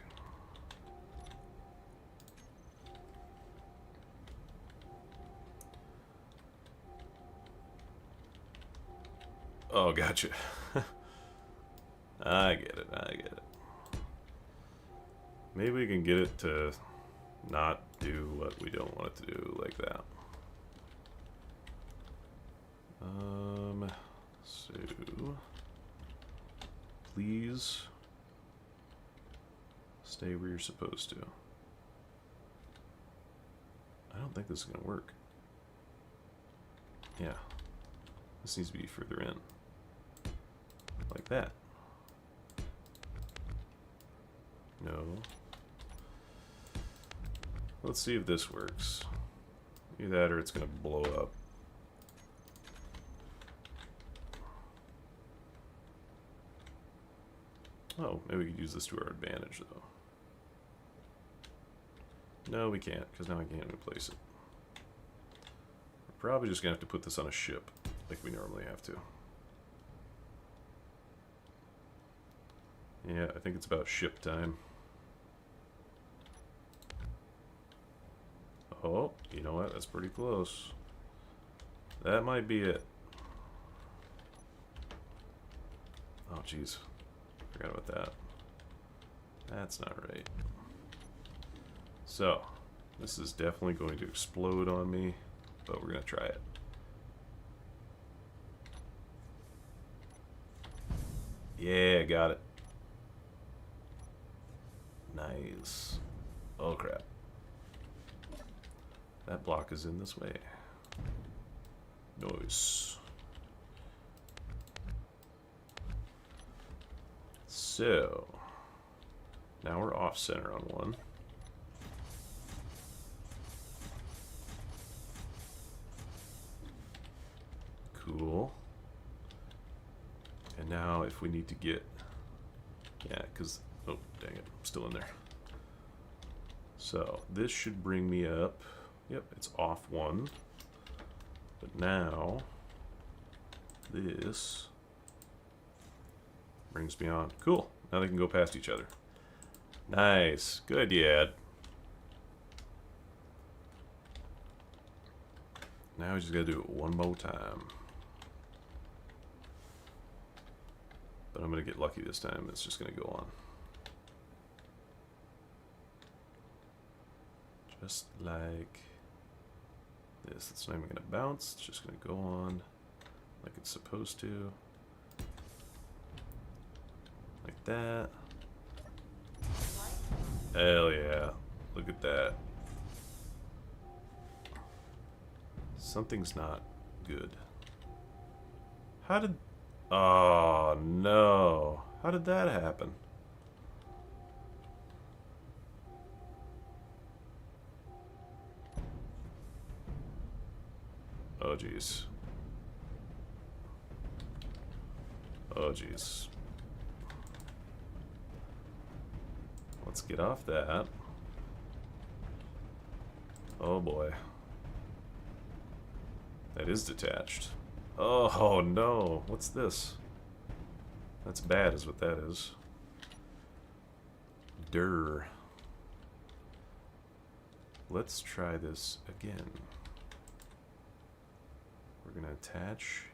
Oh, gotcha. I get it, I get it. Maybe we can get it to not do what we don't want it to do like that. So... please stay where you're supposed to. I don't think this is going to work. Yeah. This needs to be further in. Like that. No. Let's see if this works. Either that or it's going to blow up. Oh, maybe we could use this to our advantage, though. No, we can't, because now I can't replace it. We're probably just going to have to put this on a ship, like we normally have to. Yeah, I think it's about ship time. Oh, you know what? That's pretty close. That might be it. Oh, jeez. Forgot about that. That's not right. So, this is definitely going to explode on me, but we're going to try it. Yeah, got it. Nice. Oh, crap. That block is in this way. Nice. So, now we're off center on one. Cool. And now if we need to get, yeah, because, oh, dang it, I'm still in there. So, this should bring me up. Yep, it's off one. But now, this brings me on. Cool. Now they can go past each other. Nice. Good, Yad. Now we just gotta do it one more time. But I'm gonna get lucky this time. It's just gonna go on. Just like this. It's not even gonna bounce. It's just gonna go on like it's supposed to. Like that. Hell yeah. Look at that. Something's not good. How did... Oh, no. How did that happen? Oh, jeez. Oh, jeez. Let's get off that. Oh, boy. That is detached. Oh, no. What's this? That's bad is what that is. Durr. Let's try this again. We're going to attach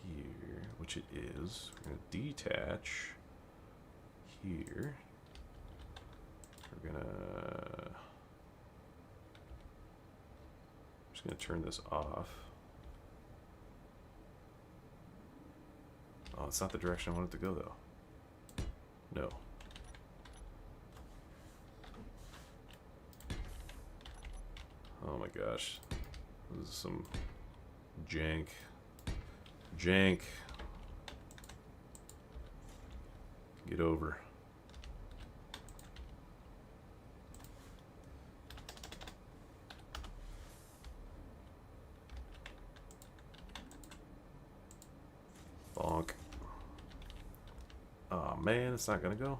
here, which it is. We're going to detach here. We're going to... I'm just going to turn this off. Oh, it's not the direction I want it to go, though. No. Oh my gosh. This is some jank. Jank. Get over. Bonk. Oh man, it's not gonna go.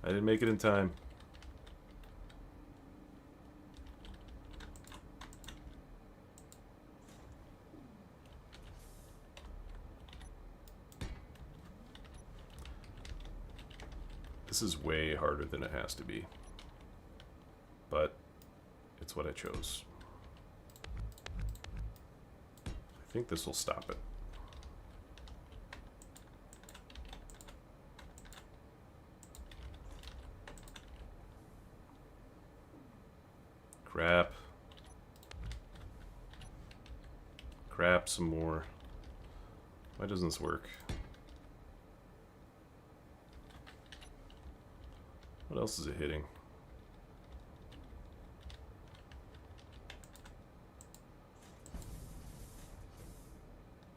I didn't make it in time. This is way harder than it has to be. But it's what I chose. I think this will stop it. Crap. Crap some more. Why doesn't this work? What else is it hitting?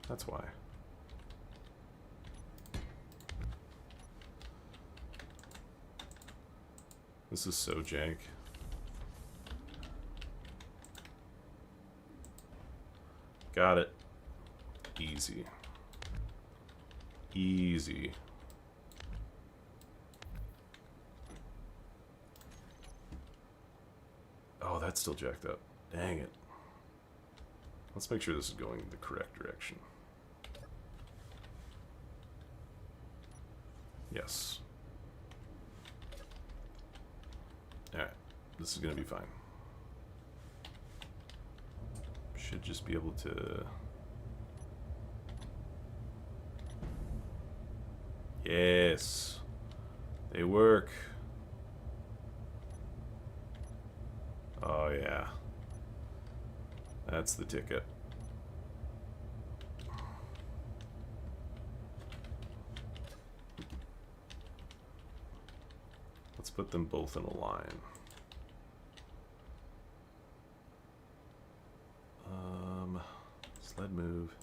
That's why. This is so jank. Got it. Easy. Easy. Oh, that's still jacked up. Dang it. Let's make sure this is going in the correct direction. Yes. Alright. This is going to be fine. Should just be able to... Yes. They work. Oh, yeah. That's the ticket. Let's put them both in a line. Sled move.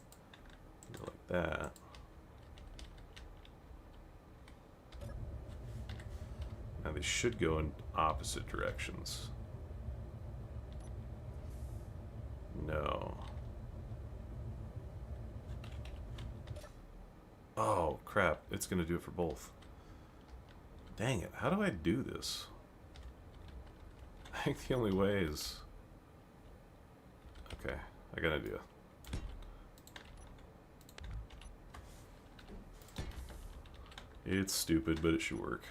Go like that. Now they should go in opposite directions. No. Oh, crap. It's going to do it for both. Dang it. How do I do this? I think the only way is... Okay. I got an idea. It's stupid, but it should work.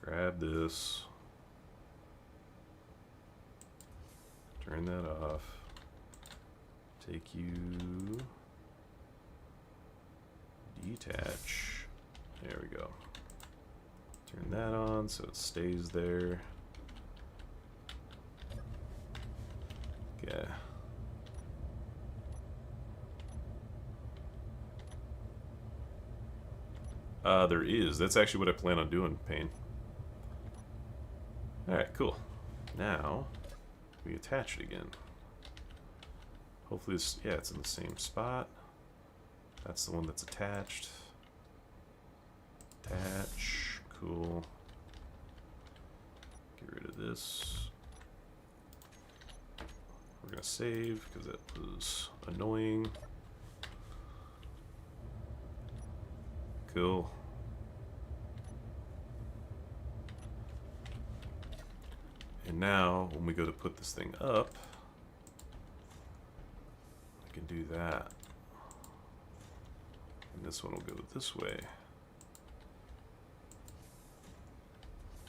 Grab this. Turn that off. Take you. Detach. There we go. Turn that on so it stays there. Okay. There is. That's actually what I plan on doing, Pain. Alright, cool. Now, we attach it again. Hopefully it's, yeah, it's in the same spot. That's the one that's attached. Attach. Cool. Get rid of this. We're going to save because that was annoying. Cool. And now, when we go to put this thing up, I can do that. And this one will go this way.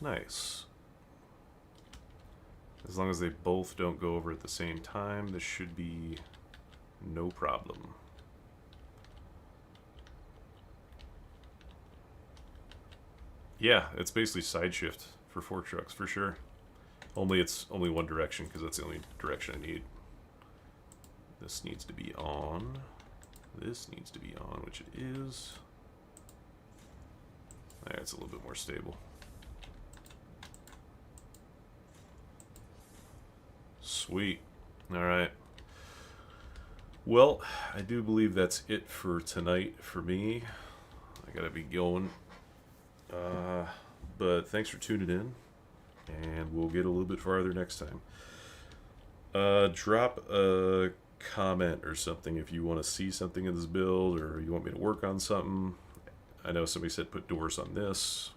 Nice. As long as they both don't go over at the same time, this should be no problem. Yeah, it's basically side shift for fork trucks, for sure. Only it's only one direction, because that's the only direction I need. This needs to be on. This needs to be on, which it is. There, it's a little bit more stable. Sweet. Alright. Well, I do believe that's it for tonight for me. I gotta be going. But thanks for tuning in. And we'll get a little bit farther next time. Drop a comment or something if you want to see something in this build or you want me to work on something. I know somebody said put doors on this.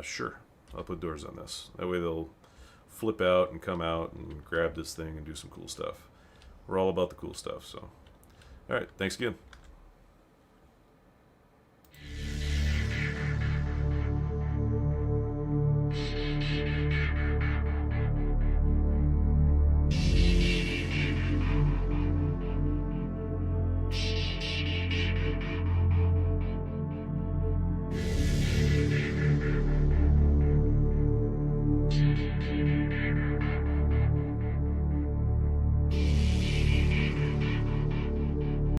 Sure, I'll put doors on this. That way they'll flip out and come out and grab this thing and do some cool stuff. We're all about the cool stuff, so. Alright, thanks again.